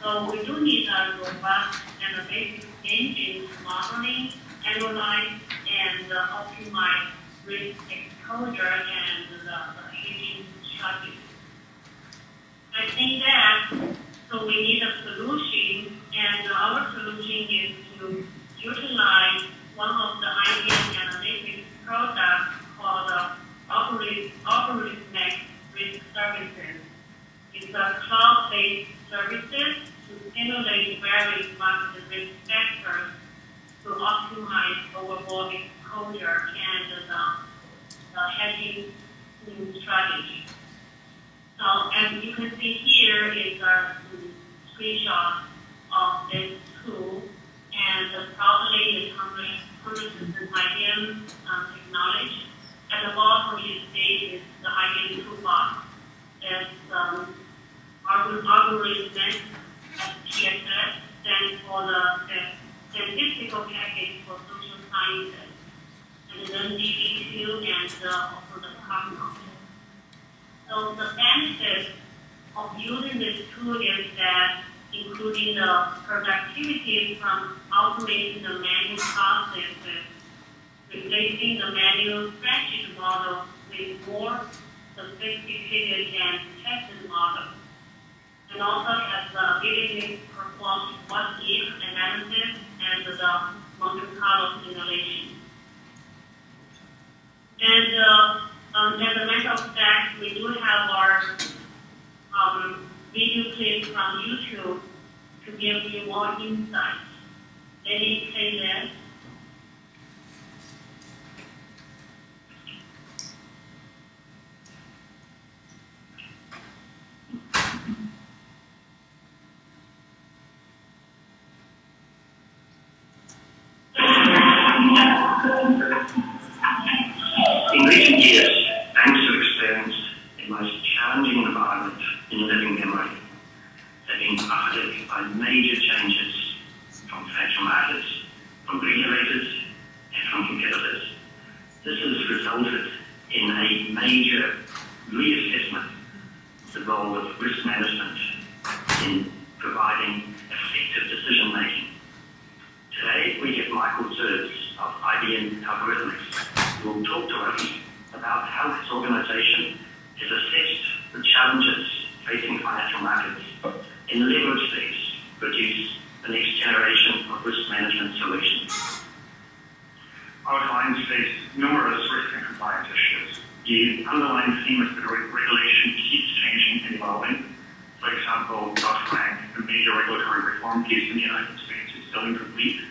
So we do need a robust and a basic engine to modeling, analyze, and optimize risk exposure and the hedging strategy. I think that so we need a solution, and our solution is to utilize one of the IBM analytics products called algorithmic risk services. It's a cloud-based services to simulate various market risk factors to optimize overall exposure and the hedging strategy. So as you can see here is a screenshot of this tool, and probably is 100% IBM technology. At the bottom you see is the IBM toolbox. It's algorithmic TSS stands for the statistical package for social sciences, and then DB2 and also the cognitive. So the benefit of using this tool is that including the productivity from automating the manual processes, replacing the manual spreadsheet model with more sophisticated and tested models, and also has the ability to perform what-if analysis and the Monte Carlo simulation. And as a matter of fact, we do have our video clip from YouTube to give you more insight. Let me play this. In recent years, banks have experienced a most challenging environment in living memory. They've been buffeted by major changes from financial markets, from regulators, and from competitors. This has resulted in a major reassessment of the role of risk management in providing effective decision making. Today, we have Michael Zerbs of IBM Algorithmics, who will talk to us about how his organization has assessed the challenges facing financial markets and leveraged these to produce the next generation of risk management solutions. Our clients face numerous risk and compliance issues. The underlying theme is that regulation keeps changing and evolving. For example, Fang, a major regulatory reform piece in the United States, is still incomplete.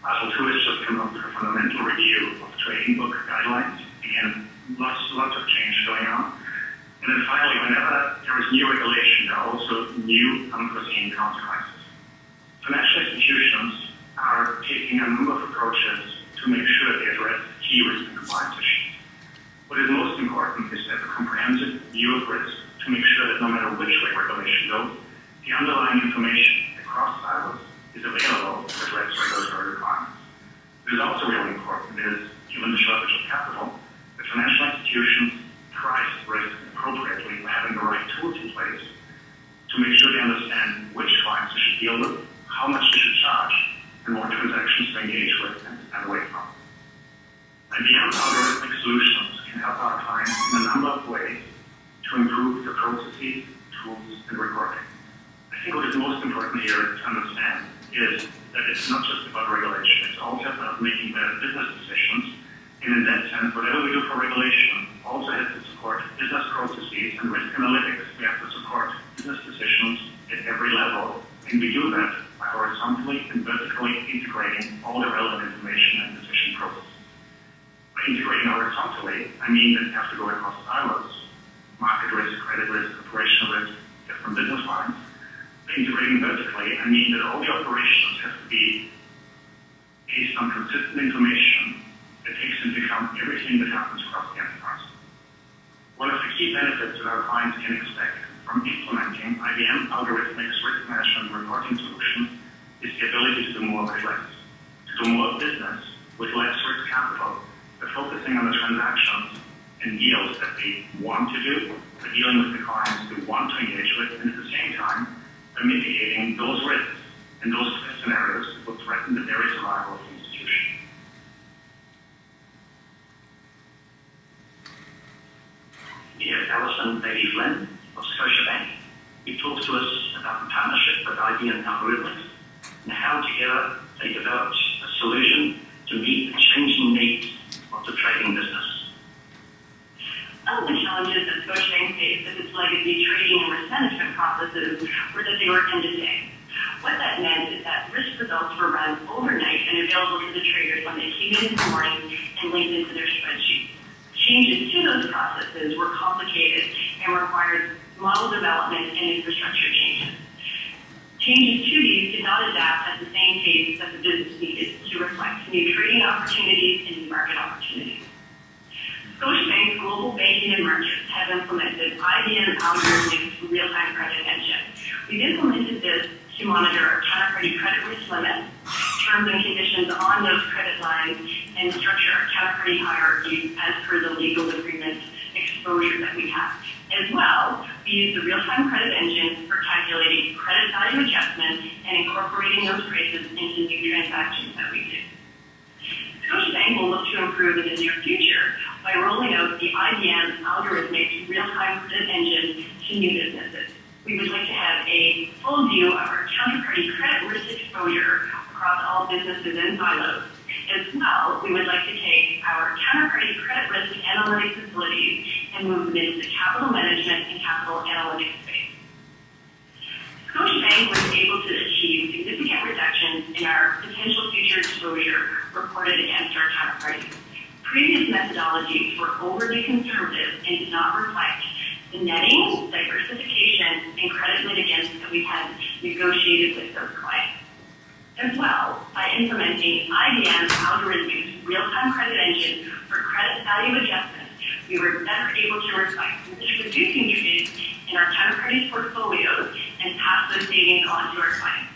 Basel II has just come up with a fundamental review of trading book guidelines. Again, lots of change going on. And then finally, whenever there is new regulation, there are also new unforeseen consequences. Financial institutions are taking a number of approaches to make sure they address key risk and compliance issues. What is most important is that the comprehensive view of risk to make sure that no matter which way regulation goes, the underlying information across silos is available to address regulatory requirements. What is also really important is, given the shortage of capital, that financial institutions price risk appropriately by having the right tools in place to make sure they understand which clients they should deal with, how much they should charge, and what transactions to engage with and stand away from. IBM Algorithmic Solutions can help our clients in a number of ways to improve their processes, tools, and recording. I think what is most important here to understand is that it's not just about regulation, it's also about making better business decisions. And in that sense, whatever we do for regulation also has to support business processes and risk analytics. We have to support business decisions at every level, and we do that by horizontally and vertically integrating all the relevant information and decision processes. By integrating horizontally, I mean that you have to go across silos, market risk, credit risk, operational risk, different business lines. By integrating vertically, I mean that all the operations have to be based on consistent information that takes into account everything that happens across the enterprise. One of the key benefits that our clients can expect from implementing IBM Algorithmic's risk management reporting solutions is the ability to do more with less, to do more business with less risk capital, but focusing on the transactions and deals that they want to do, but dealing with the clients they want to engage with, and at the same time, by mitigating those risks and those scenarios that will threaten the very survival of the institution. Here's Alison Bailey-Flynn of Scotiabank, who talks to us about the partnership with IBM Algorithmics and how together they developed a solution to meet the changing needs of the trading business. Some of the challenges that Scotiabank faced with its legacy trading and risk management processes were that they were end-to-day. What that meant is that risk results were run overnight and available to the traders when they came in the morning and linked into their spreadsheets. Changes to those processes were complicated and required model development and infrastructure changes. Changes to these did not adapt at the same pace that the business needed to reflect new trading opportunities and new market opportunities. Scotiabank's global banking and markets have implemented IBM Algorithmics real-time credit engine. We've implemented this to monitor counterparty credit risk limits, terms and conditions on those credit lines, and structure our counterparty hierarchies as per the legal agreement exposure that we have. As well, we use the real-time credit engine for calculating credit value adjustments and incorporating those prices into new transactions that we do. Scotiabank will look to improve in the near future by rolling out the IBM Algorithmics real-time credit engine to new businesses. We would like to have a full view of our counterparty credit risk exposure across all businesses and silos. As well, we would like to take our counterparty credit risk analytics facilities and move them into the capital management and capital analytics space. Scotiabank was able to achieve significant reductions in our potential future exposure reported against our counterparties. Previous methodologies were overly conservative and did not reflect the netting, diversification, and credit mitigants that we had negotiated with those clients. As well, by implementing IBM Algorithmics real-time credit engine for credit value adjustments, we were better able to reflect risk-reducing trades in our counterparties' portfolios and pass those savings on to our clients.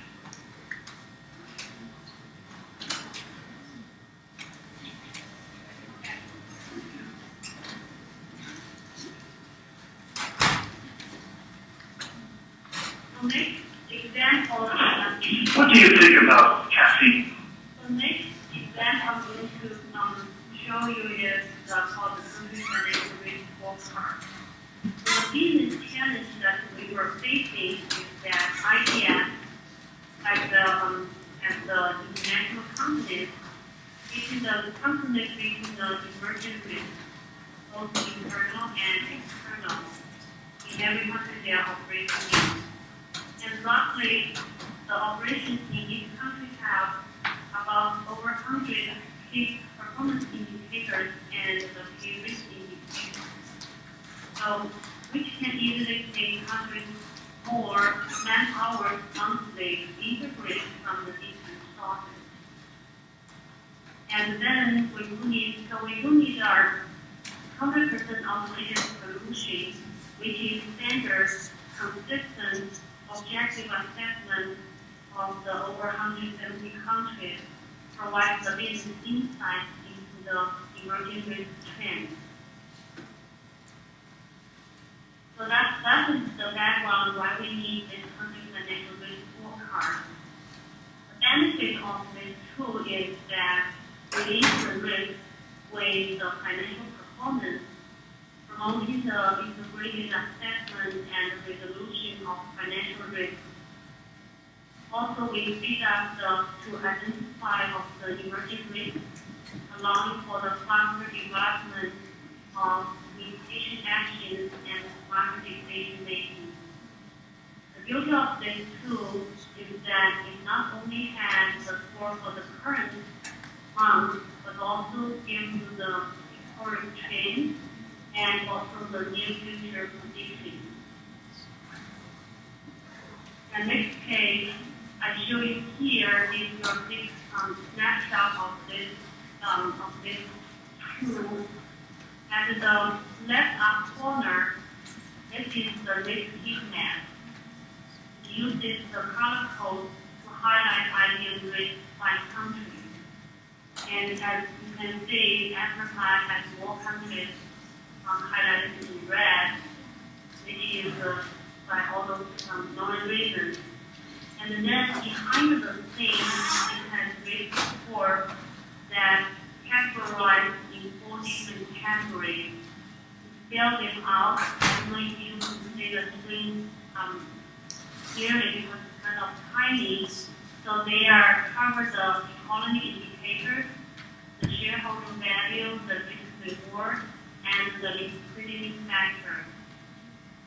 The next example, What do you think about caffeine? the next example I'm going to show you is called the country financial risk scorecard. So the business challenge that we were facing is that IBM, as the international companies, between the companies between the emerging risks, both internal and external, in every country they are operating in. And lastly, the operations in each country have about over 100 key performance indicators and the key risk indicators. So, which can easily take countries more man-hours monthly to integrate from the different sources. And then we do need our 100% operation solution, which is standard, consistent, objective assessment of the over 170 countries, provides the business insights into the emerging risk trends. So that is the background why we need this country financial risk scorecard. The benefit of this tool is that we link the risk with the financial performance, promoting the integrated assessment and resolution of financial risk. Also, we speed up to identify of the emerging risks, allowing for the faster development of mitigation actions and smarter decision making. The beauty of this tool is that it not only has the score for the current month, but also gives you the historic trend and also the near future predictions. The next page I show you here is your big snapshot of this tool. At the left up corner, this is the risk heat map. It uses the color code to highlight IBM risk by country. And as you can see, Africa has more countries highlighted in red, which is by all those known reasons. And then behind the scenes, it has risk score that categorized in 4 different categories. Spell them out, and when you see the screen clearly because it's kind of tiny. So they are cover the economy indicators, the shareholder value, the risk reward, and the liquidity factor.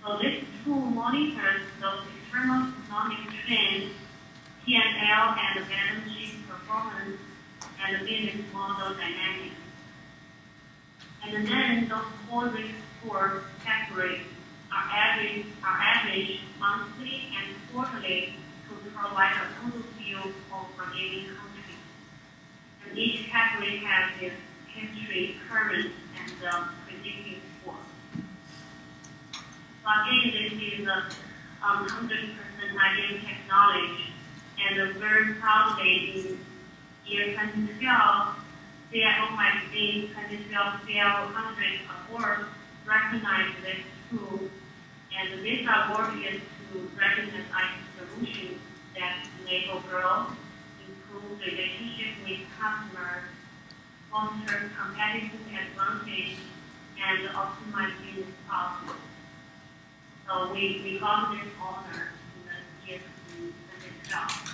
So this tool monitors those external economic trends, P&L and balance sheet performance, and the business model dynamics. And then those core risk score categories are averaged monthly and quarterly to provide a total view of a given country. And each category has its history, current, and predictive score. So again, this is 100% IBM technology, and very proudly in year 2012, CFO magazine 2012 CFO 100 Award recognized this tool, and this award is to recognize IT solutions that enable growth, improve relationship with customers, foster competitive advantage, and optimize business output. So we got this honor in the year 2012.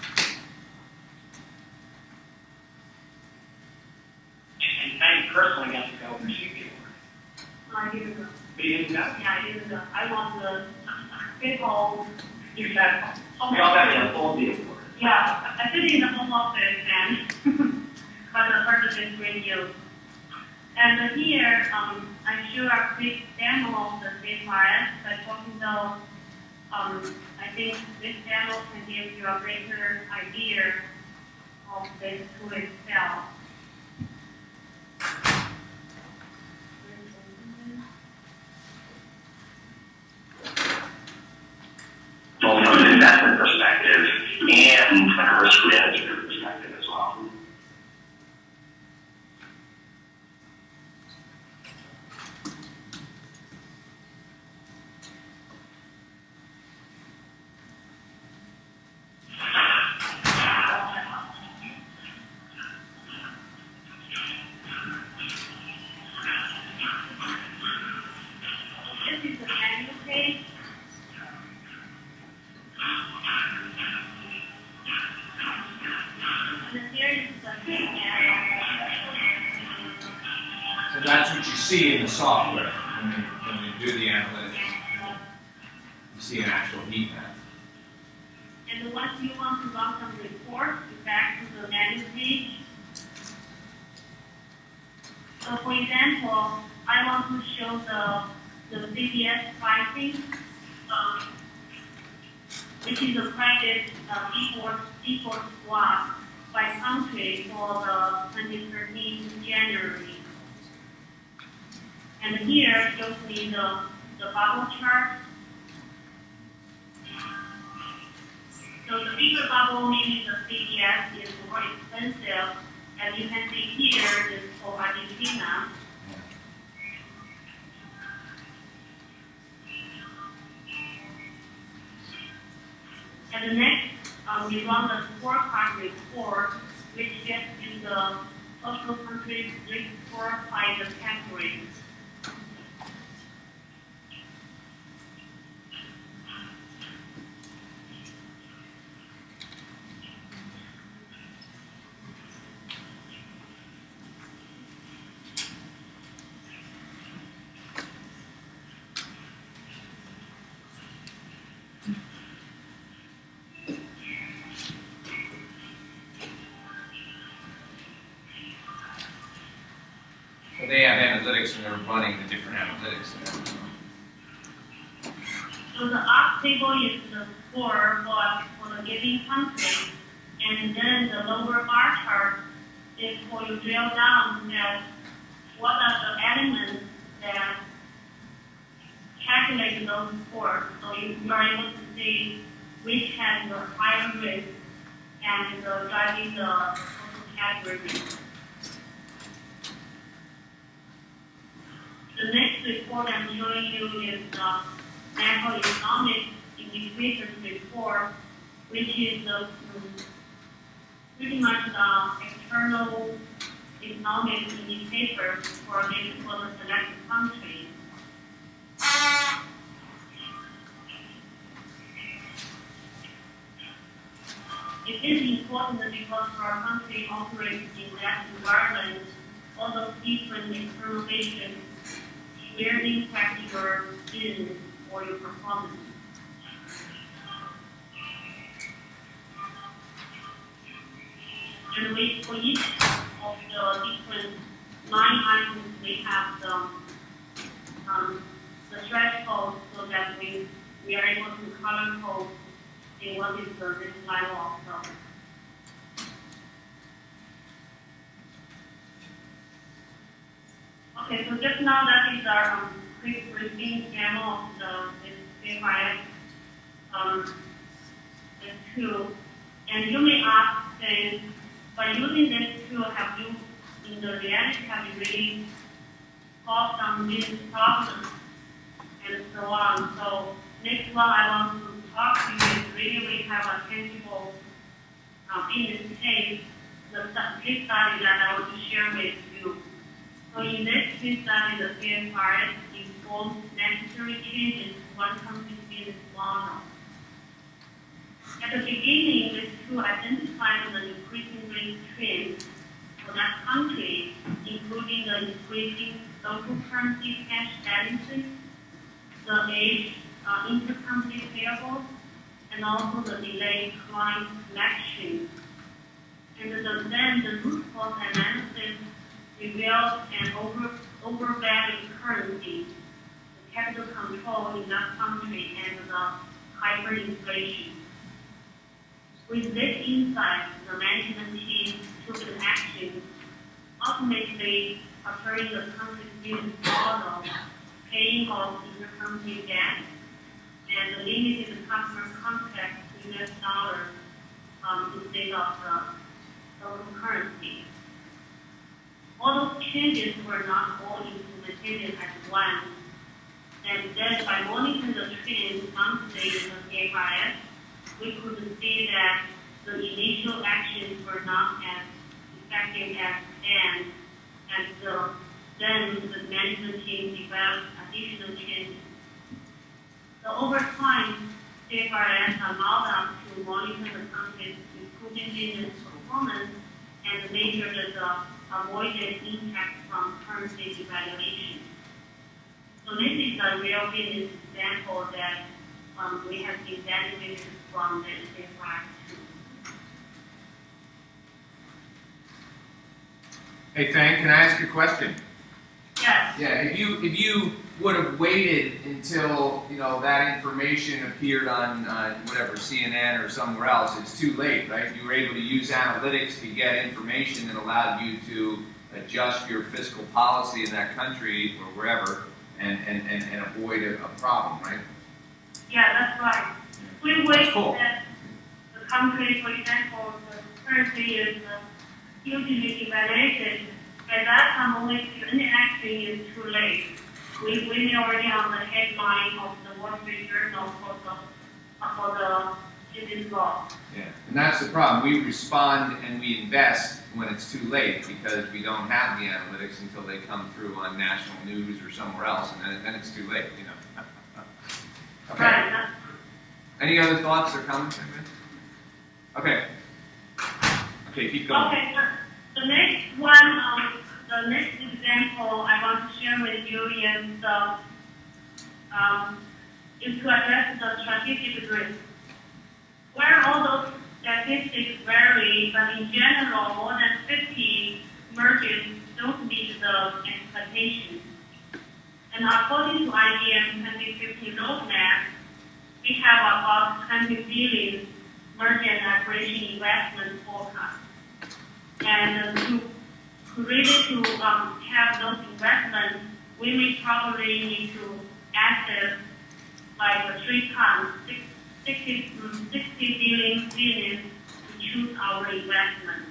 And Fang personally got to go receive the award. I didn't go. But you didn't go? Yeah, I didn't go. I was the people. You sat home. We all got to hold the award. Yeah, I sit in the home office and but the purpose is great news. And here, I show a quick demo of the CFRS by talking about, I think this demo can give you a greater idea of this tool itself. Both from an investment perspective and a risk management perspective as well. This is the menu page. So that's what you see in the software when you do the analytics. You see an actual heat map. And once you want to run some reports, you back to the menu page. So for example, I want to show the CDS pricing, which is a credit default swap by country for the 2013 January. And here shows me the bubble chart. So the bigger bubble meaning the CDS is more expensive. As you can see here, is for Argentina. And the next, we run the scorecard report, which gets you the total country risk score by the category. So they have analytics and they're running the different analytics there. So the up table is the score for the given country, and then the lower bar chart is for you drill down at what are the elements that calculate those scores. So you are able to see which has the higher risk and driving the total category. The next report I'm showing you is the macroeconomic indicators report, which is pretty much the external economic indicator for the selected country. It is important because our country operates in that environment, all those different information will impact your business or your performance. And for each of the different 9 items, we have the threshold so that we are able to color code in what is the this level of Okay, so just now that is our quick briefing demo of the CFRS tool. And you may ask, say, by using this tool, have you, in the reality, have you really solved some business problems and so on? So next one I want to talk to you is really we have a tangible, in this case, the case study that I want to share with you. So in this case study, the CFRS informs necessary changes to one company's business model. At the beginning, this tool identifies the increasing risk trends for that country, including the increasing local currency cash balances, the age intercompany payables, and also the delayed client collection. And then the root cause analysis reveals an overvalued currency, the capital control in that country, and the hyperinflation. With this insight, the management team took an action, ultimately altering the country's business model, paying off intercompany debt, and limiting the customer contact to US dollars instead of the local currency. All those changes were not all implemented at once. And then by monitoring the trends monthly in the CFRS, we could see that the initial actions were not as effective as planned, and then the management team developed additional changes. So over time, CFRS allowed us to monitor the country's improving business performance and measure the avoided impact from currency devaluation. So this is a real business example that we have been benefited from the CFRS tool. Hey Fang, can I ask you a question? Yes. Yeah, if you would have waited until that information appeared on whatever CNN or somewhere else, it's too late, right? You were able to use analytics to get information that allowed you to adjust your fiscal policy in that country or wherever and avoid a problem, right? Yeah, that's right. We wait cool. that the country, for example, the currency is hugely devaluated. At that time, only any action is too late. We already on the headline of the Wall Street Journal for the business law. Yeah, and that's the problem. We respond and we invest when it's too late because we don't have the analytics until they come through on national news or somewhere else, and then it's too late, Okay. Right. Any other thoughts or comments? Okay. Okay, keep going. Okay, the next one, the next example I want to share with you is to address the strategic risk. Where all those statistics vary, but in general, more than 50 mergers don't meet the expectations. And according to IBM 2050 roadmap, we have about 20 billion merger and acquisition investment forecast. And to have those investments, we will probably need to access like 3 times, 60 billion business to choose our investment.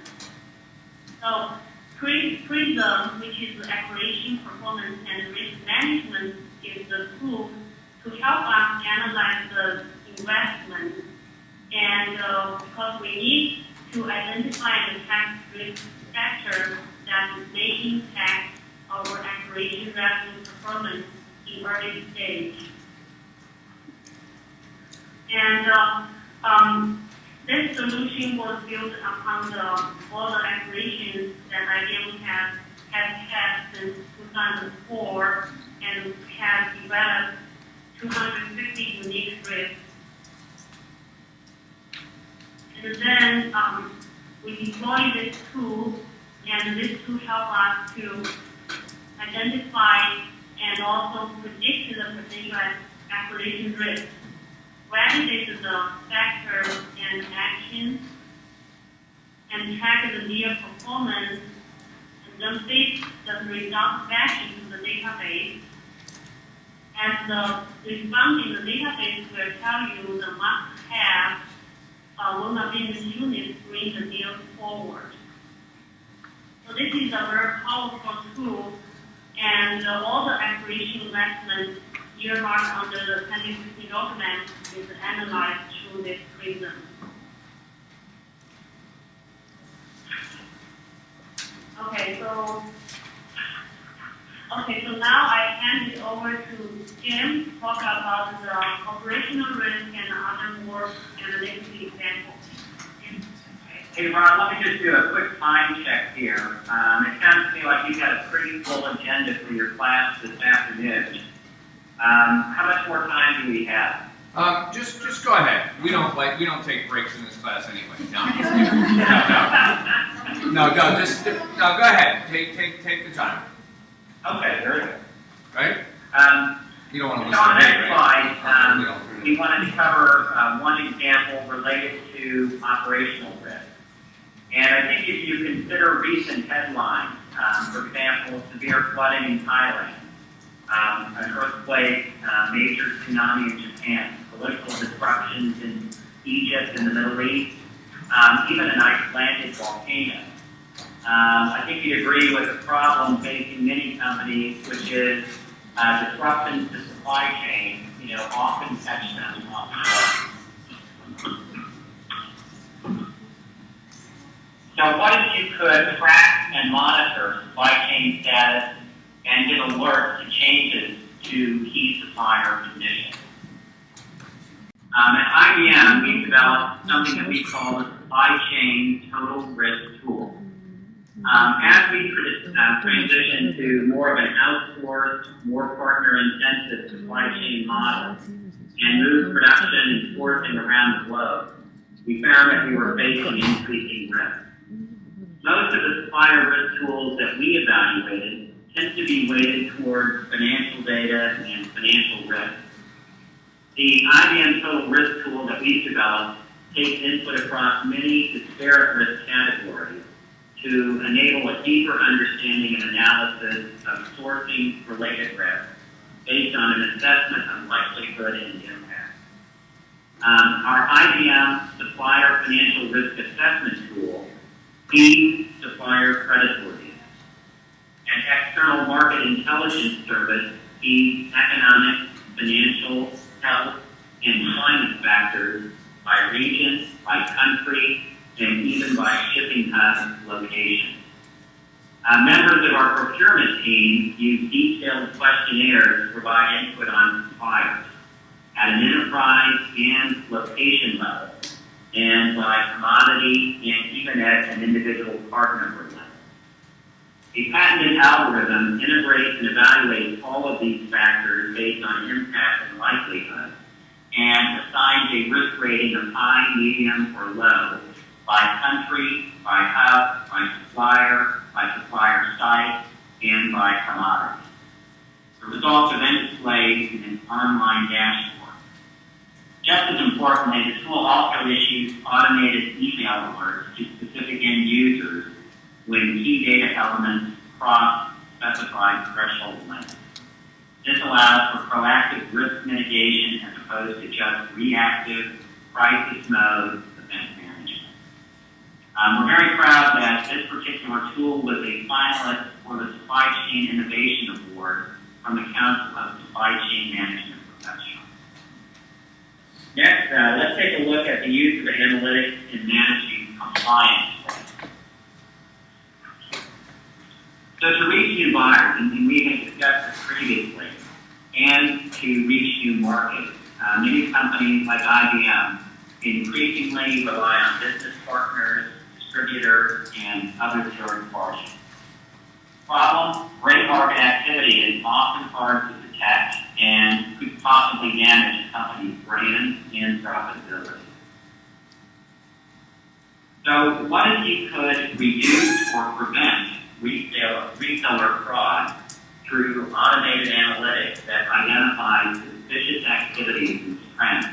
So PRISM, which is the Acquisition, Performance, and Risk Management, is the tool to help us analyze the investment. And because we need to identify the tax risk factors that may impact our acquisition revenue performance in early stage. And this solution was built upon all the acquisitions that IBM has had since 2004 and has developed 250 unique risks. And then we deploy this tool, and this tool helps us to identify and also predict the potential acquisition risk, validate the factors and actions, and track the near performance, and then feed the results back into the database. And the response in the database will tell you the must-have one of these units to bring the deal forward. So this is a very powerful tool, and all the acquisition investment earmarked under the 2050 roadmap is analyzed through this prism. Okay, so now I hand it over to Jim to talk about the operational risk and other more analytical examples. Hey Ron, let me just do a quick time check here. It sounds to me like you've got a pretty full agenda for your class this afternoon. How much more time do we have? Just go ahead. We don't take breaks in this class anyway. No, go ahead. Take the time. Okay, very good. Right? You don't want to listen on the to me, next right? slide, we wanted to cover one example related to operational risk. And I think if you consider recent headlines, for example, severe flooding in Thailand, an earthquake, major tsunami in Japan, political disruptions in Egypt and the Middle East, even an Icelandic volcano. I think you'd agree with the problem facing many companies, which is disruptions to supply chain, often catch them off guard. So what if you could track and monitor supply chain status and give alerts to changes to key supplier conditions? At IBM, we developed something that we call the Supply Chain Total Risk Tool. As we transition to more of an outsourced, more partner-intensive supply chain model and move production and sourcing around the globe, we found that we were facing increasing risk. Most of the supplier risk tools that we evaluated tend to be weighted towards financial data and financial risk. The IBM Total Risk Tool that we've developed takes input across many disparate risk categories to enable a deeper understanding and analysis of sourcing-related risk based on an assessment of likelihood and impact. Our IBM Supplier Financial Risk Assessment Tool feeds supplier creditworthiness. An external market intelligence service feeds economic, financial, health, and climate factors by region, by country, and even by shipping hub location. Members of our procurement team use detailed questionnaires to provide input on suppliers at an enterprise and location level, and by commodity and even at an individual part number level. A patented algorithm integrates and evaluates all of these factors based on impact and likelihood, and assigns a risk rating of high, medium, or low by country, by hub, by supplier site, and by commodity. The results are then displayed in an online dashboard. Just as importantly, the tool also issues automated email alerts to specific end users when key data elements cross specified threshold limits. This allows for proactive risk mitigation as opposed to just reactive crisis mode event management. We're very proud that this particular tool was a finalist for the Supply Chain Innovation Award from the Council of Supply Chain Management Professionals. Next, let's take a look at the use of analytics in managing compliance. So to reach new buyers, and we have discussed this previously, and to reach new markets, many companies like IBM increasingly rely on business partners, distributors, and other third parties. Problem, great market activity is often hard to detect and could possibly damage a company's brand and profitability. So what if you could reduce or prevent reseller fraud through automated analytics that identifies suspicious activities and trends?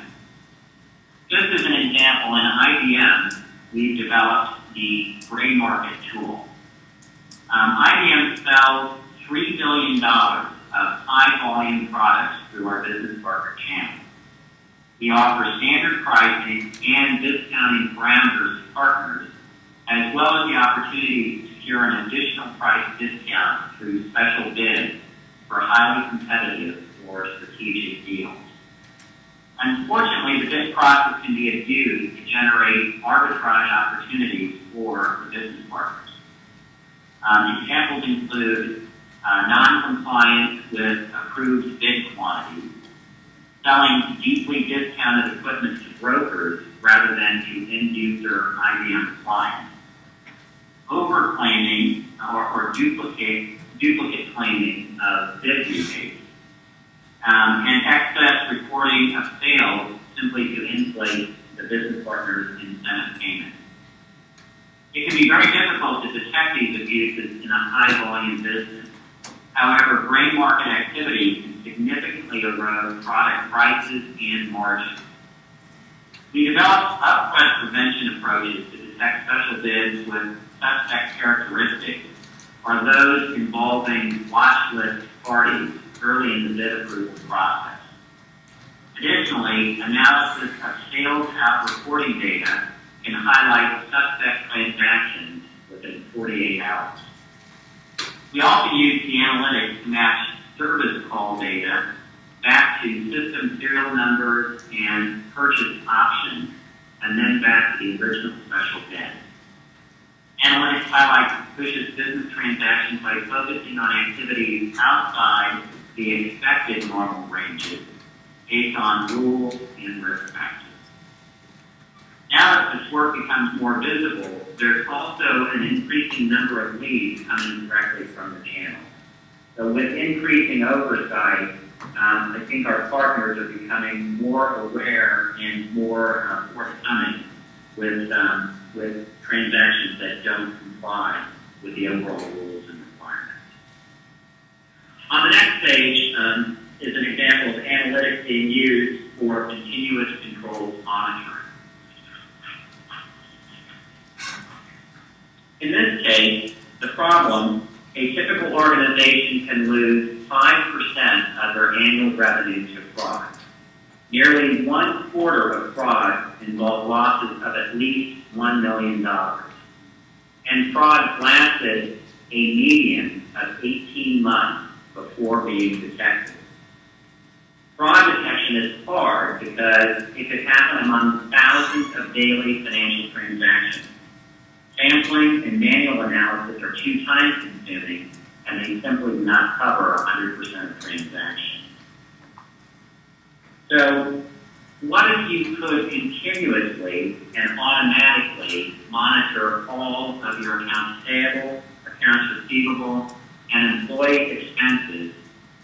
Just as an example, in IBM, we've developed the gray market tool. IBM sells $3 billion of high-volume products through our business partner channel. We offer standard pricing and discounting parameters to partners, as well as the opportunity to secure an additional price discount through special bids for highly competitive or strategic deals. Unfortunately, the bid process can be abused to generate arbitrage opportunities for the business partners. Examples include non-compliance with approved bid quantities, selling deeply discounted equipment to brokers rather than to end-user IBM clients, overclaiming or duplicate claiming of bid rebates, and excess reporting of sales simply to inflate the business partner's incentive payment. It can be very difficult to detect these abuses in a high-volume business. However, gray market activity can significantly erode product prices and margins. We developed upfront prevention approaches to detect special bids with suspect characteristics, or those involving watch list parties early in the bid approval process. Additionally, analysis of sales out reporting data can highlight suspect transactions within 48 hours. We also use the analytics to match service call data back to system serial numbers and purchase options, and then back to the original special bid. Analytics highlight suspicious business transactions by focusing on activities outside the expected normal ranges based on rules and risk factors. Now that this work becomes more visible, there's also an increasing number of leads coming directly from the channel. So with increasing oversight, I think our partners are becoming more aware and more forthcoming with transactions that don't comply with the overall rules and requirements. On the next page is an example of analytics being used for continuous controls monitoring. In this case, the problem, a typical organization can lose 5% of their annual revenue to fraud. Nearly 1/4 of fraud involved losses of at least $1 million. And fraud lasted a median of 18 months before being detected. Fraud detection is hard because it could happen among thousands of daily financial transactions. Sampling and manual analysis are too time-consuming, and they simply do not cover 100% of transactions. So, what if you could continuously and automatically monitor all of your accounts payable, accounts receivable, and employee expenses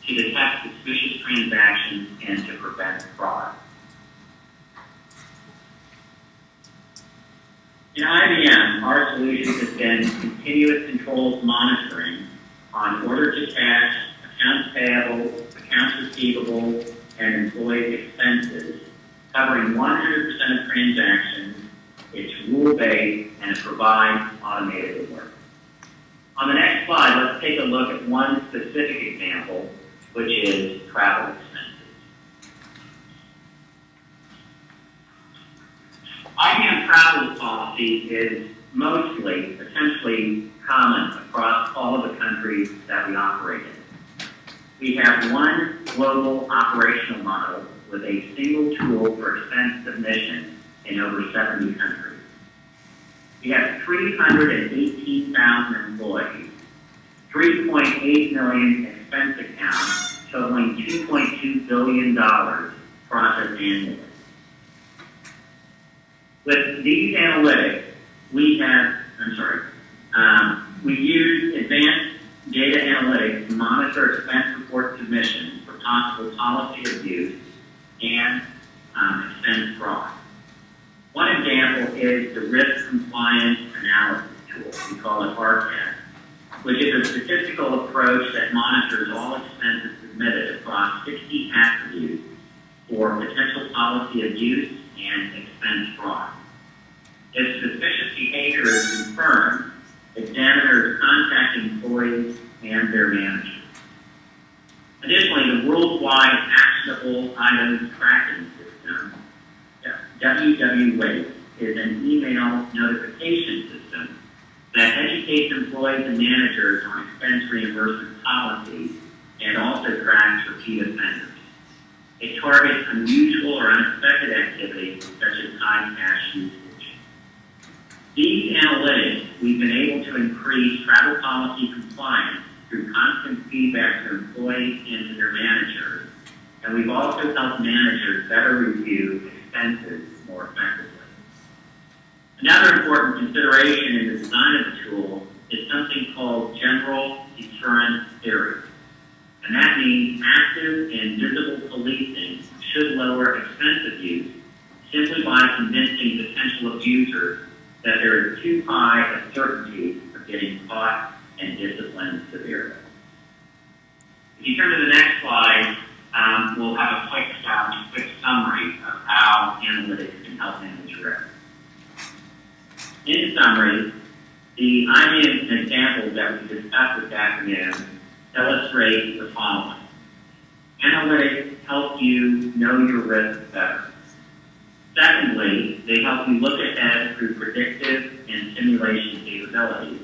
to detect suspicious transactions and to prevent fraud? In IBM, our solution has been continuous controls monitoring on order-to-cash, accounts payable, accounts receivable, and employee expenses, covering 100% of transactions. It's rule-based, and it provides automated alert. On the next slide, let's take a look at one specific example, which is travel expenses. IBM travel policy is mostly, essentially common across all of the countries that we operate in. We have one global operational model with a single tool for expense submission in over 70 countries. We have 318,000 employees, 3.8 million expense accounts totaling $2.2 billion processed annually. With these analytics, we use advanced data analytics to monitor expense report submissions for possible policy abuse and expense fraud. One example is the risk compliance analysis tool, we call it RCAS, which is a statistical approach that monitors all expenses submitted across 60 attributes for potential policy abuse and expense fraud. If suspicious behavior is confirmed, examiners contact employees and their managers. Additionally, the worldwide actionable items tracking system, WWWAIT, is an email notification system that educates employees and managers on expense reimbursement policies and also tracks repeat offenders. It targets unusual or unexpected activities such as high cash usage. These analytics, we've been able to increase travel policy compliance through constant feedback to employees and to their managers, and we've also helped managers better review expenses more effectively. Another important consideration in the design of the tool is something called general deterrence theory. And that means active and visible policing should lower expense abuse simply by convincing potential abusers that there is too high a certainty of getting caught and disciplined severely. If you turn to the next slide, we'll have a quick summary of how analytics can help manage risk. In summary, the IBM examples that we discussed this afternoon illustrate the following. Analytics help you know your risk better. Secondly, they help you look ahead through predictive and simulation capabilities.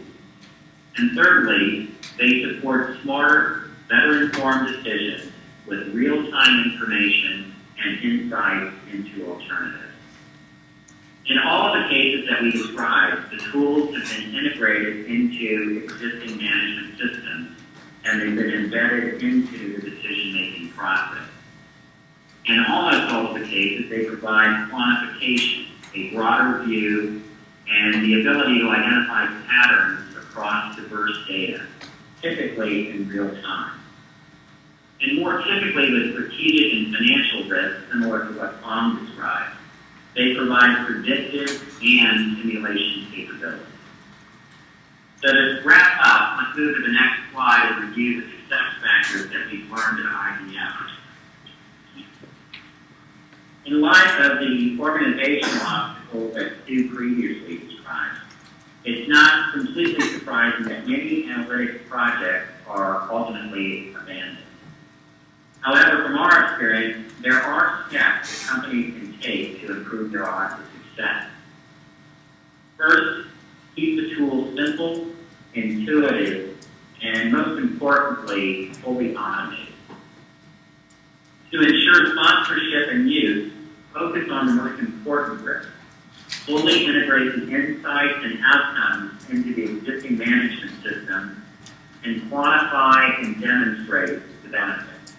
And thirdly, they support smarter, better informed decisions with real-time information and insight into alternatives. In all of the cases that we described, the tools have been integrated into existing management systems, and they've been embedded into the decision-making process. In almost all of the cases, they provide quantification, a broader view, and the ability to identify patterns across diverse data, typically in real time. And more typically with strategic and financial risk, similar to what Fang described, they provide predictive and simulation capabilities. So to wrap up, let's move to the next slide and review the success factors that we've learned at IBM. In light of the organizational obstacles that Stu previously described, it's not completely surprising that many analytics projects are ultimately abandoned. However, from our experience, there are steps that companies can take to improve their odds of success. First, keep the tool simple, intuitive, and most importantly, fully automated. To ensure sponsorship and use, focus on the most important risks. Fully integrate the insights and outcomes into the existing management system and quantify and demonstrate the benefits.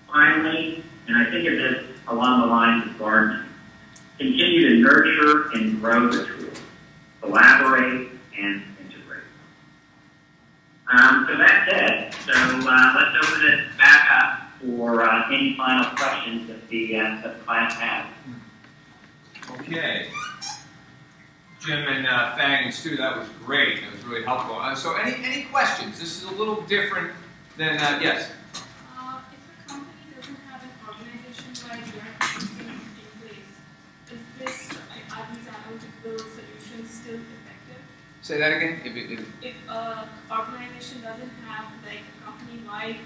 Finally, and I think of this along the lines of gardening, continue to nurture and grow the tool, collaborate and integrate. So that's it. So let's open it back up for any final questions that the class has. Okay. Jim and Fang and Stu, that was great. That was really helpful. So any questions? This is a little different than, yes? If a company doesn't have an organization-wide ERP system in place, are these analytical solutions still effective? Say that again? If an organization doesn't have like a company-wide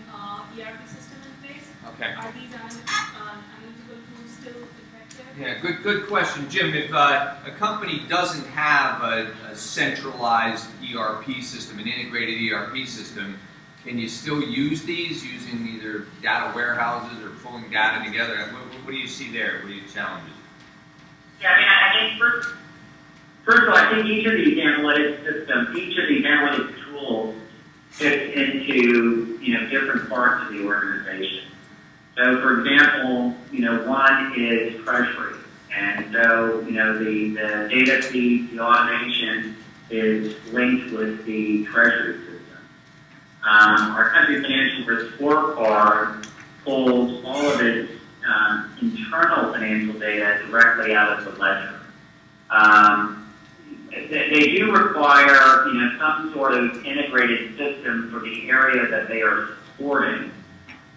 ERP system in place, okay. are these analytical tools still effective? there? Yeah, good question, Jim. If a company doesn't have a centralized ERP system, an integrated ERP system, can you still use these using either data warehouses or pulling data together? What do you see there? What are your challenges? Yeah, I mean, I think first of all, I think each of these analytics systems, each of these analytics tools fits into, different parts of the organization. So, for example, one is treasury. And so, the data feed, the automation is linked with the treasury system. Our country financial risk scorecard pulls all of its internal financial data directly out of the ledger. They do require, some sort of integrated system for the area that they are supporting.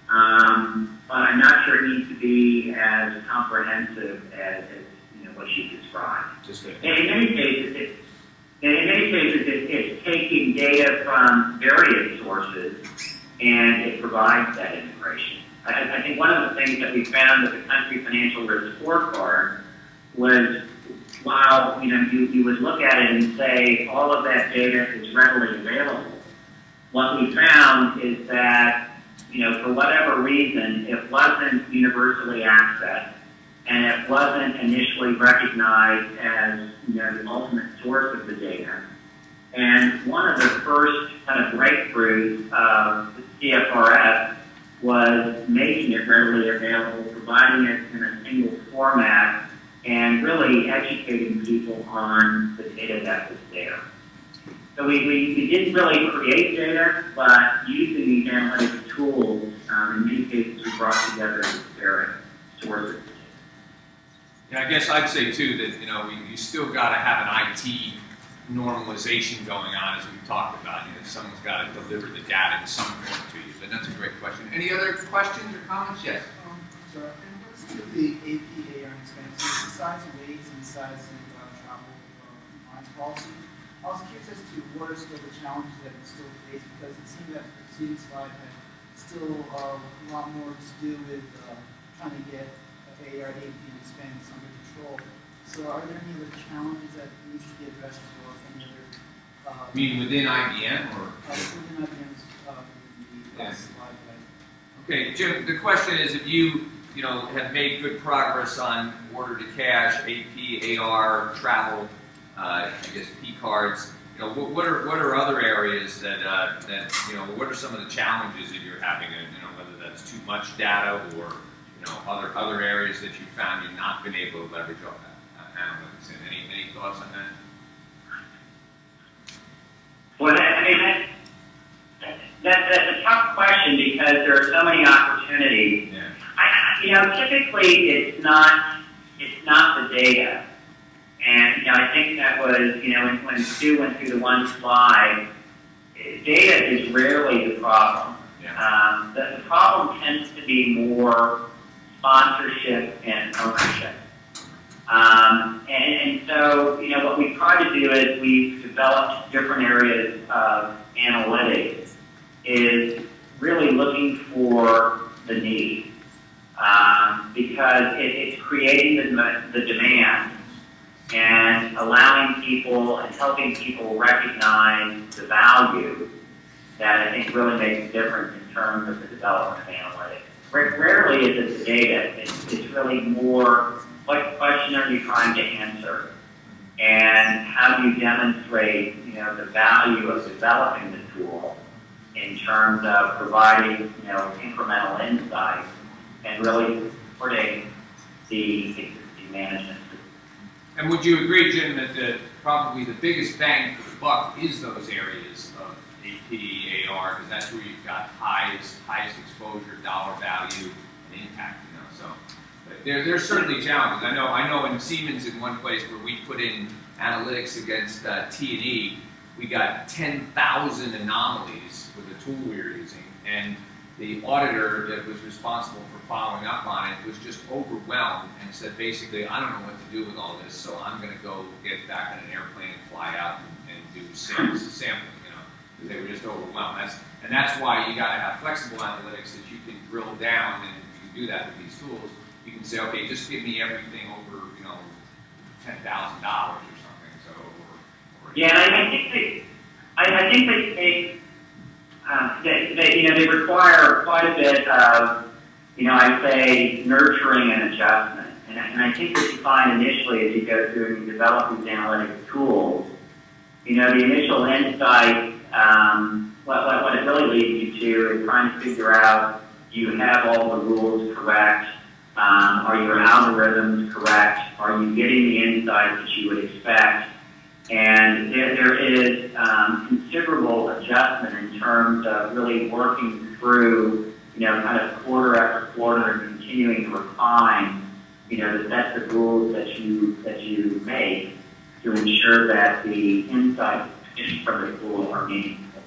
But I'm not sure it needs to be as comprehensive as what you described. In many cases, it's taking data from various sources and it provides that integration. I think one of the things that we found with the country financial risk scorecard was while you would look at it and say all of that data is readily available, what we found is that for whatever reason, it wasn't universally accessed, and it wasn't initially recognized as the ultimate source of the data. And one of the first kind of breakthroughs of the CFRS was making it readily available, providing it in a single format, and really educating people on the data that was there. So we didn't really create data, but using these analytics tools, in many cases we brought together various sources. Yeah, I guess I'd say too that you still got to have an IT normalization going on, as we've talked about. Someone's got to deliver the data in some form to you. But that's a great question. Any other questions or comments? Yes. So in regards to the APA expenses, besides wage and besides travel compliance policy, I was curious as to what are still the challenges that we still face, because it seemed that the preceding slide had still a lot more to do with trying to get AR and AP expense under control. So are there any other challenges that need to be addressed as well as any other? You mean within IBM or? Within IBM's slide. Okay, Jim, the question is if you have made good progress on order to cash, AP, AR, travel, I guess P cards. What are other areas that what are some of the challenges that you're having? Whether that's too much data or other areas that you found you've not been able to leverage all that analytics. Any thoughts on that? Well, I mean that's a tough question because there are so many opportunities. Yeah. Typically it's not the data. And I think that was, when Stu went through the one slide, data is rarely the problem. Yeah. The problem tends to be more sponsorship and ownership. And so, what we try to do is we've developed different areas of analytics, is really looking for the need. Because it's creating the demand and allowing people and helping people recognize the value that I think really makes a difference in terms of the development of analytics. Rarely is it the data. It's really more what question are you trying to answer, and how do you demonstrate the value of developing the tool in terms of providing incremental insight and really supporting the existing management. And would you agree, Jim, that probably the biggest bang for the buck is those areas of AP, AR, because that's where you've got highest exposure, dollar value, and impact. So there's certainly challenges. I know in Siemens, in one place where we put in analytics against T&E, we got 10,000 anomalies with the tool we were using, and the auditor that was responsible for following up on it was just overwhelmed and said, basically, I don't know what to do with all this, so I'm going to go get back on an airplane and fly out and do sampling, because they were just overwhelmed. That's why you got to have flexible analytics that you can drill down, and you can do that with these tools. you can say, okay, just give me everything over, you know, $10,000 or something. So, yeah, I think they require quite a bit of, you know, I'd say nurturing and adjustment. And I think what you find initially as you go through and you develop these analytic tools, you know, the initial insight, what it really leads you to is trying to figure out, do you have all the rules correct? Are your algorithms correct? Are you getting the insights that you would expect? And there is considerable adjustment in terms of really working through, you know, kind of quarter after quarter and continuing to refine, you know, the sets of rules that you make to ensure that the insights from the tool are meaningful.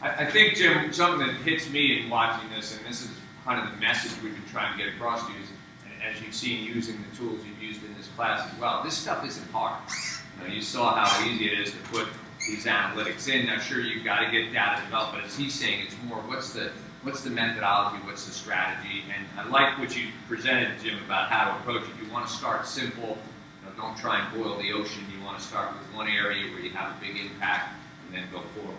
I think, Jim, something that hits me in watching this, and this is kind of the message we've been trying to get across to you, is, and as you've seen using the tools you've used in this class as well, this stuff isn't hard. You know, you saw how easy it is to put these analytics in. Now, sure, you've got to get data developed, but as he's saying, it's more what's the methodology, what's the strategy, and I like what you presented, Jim, about how to approach it. You want to start simple. You know, don't try and boil the ocean. You want to start with one area where you have a big impact and then go forward.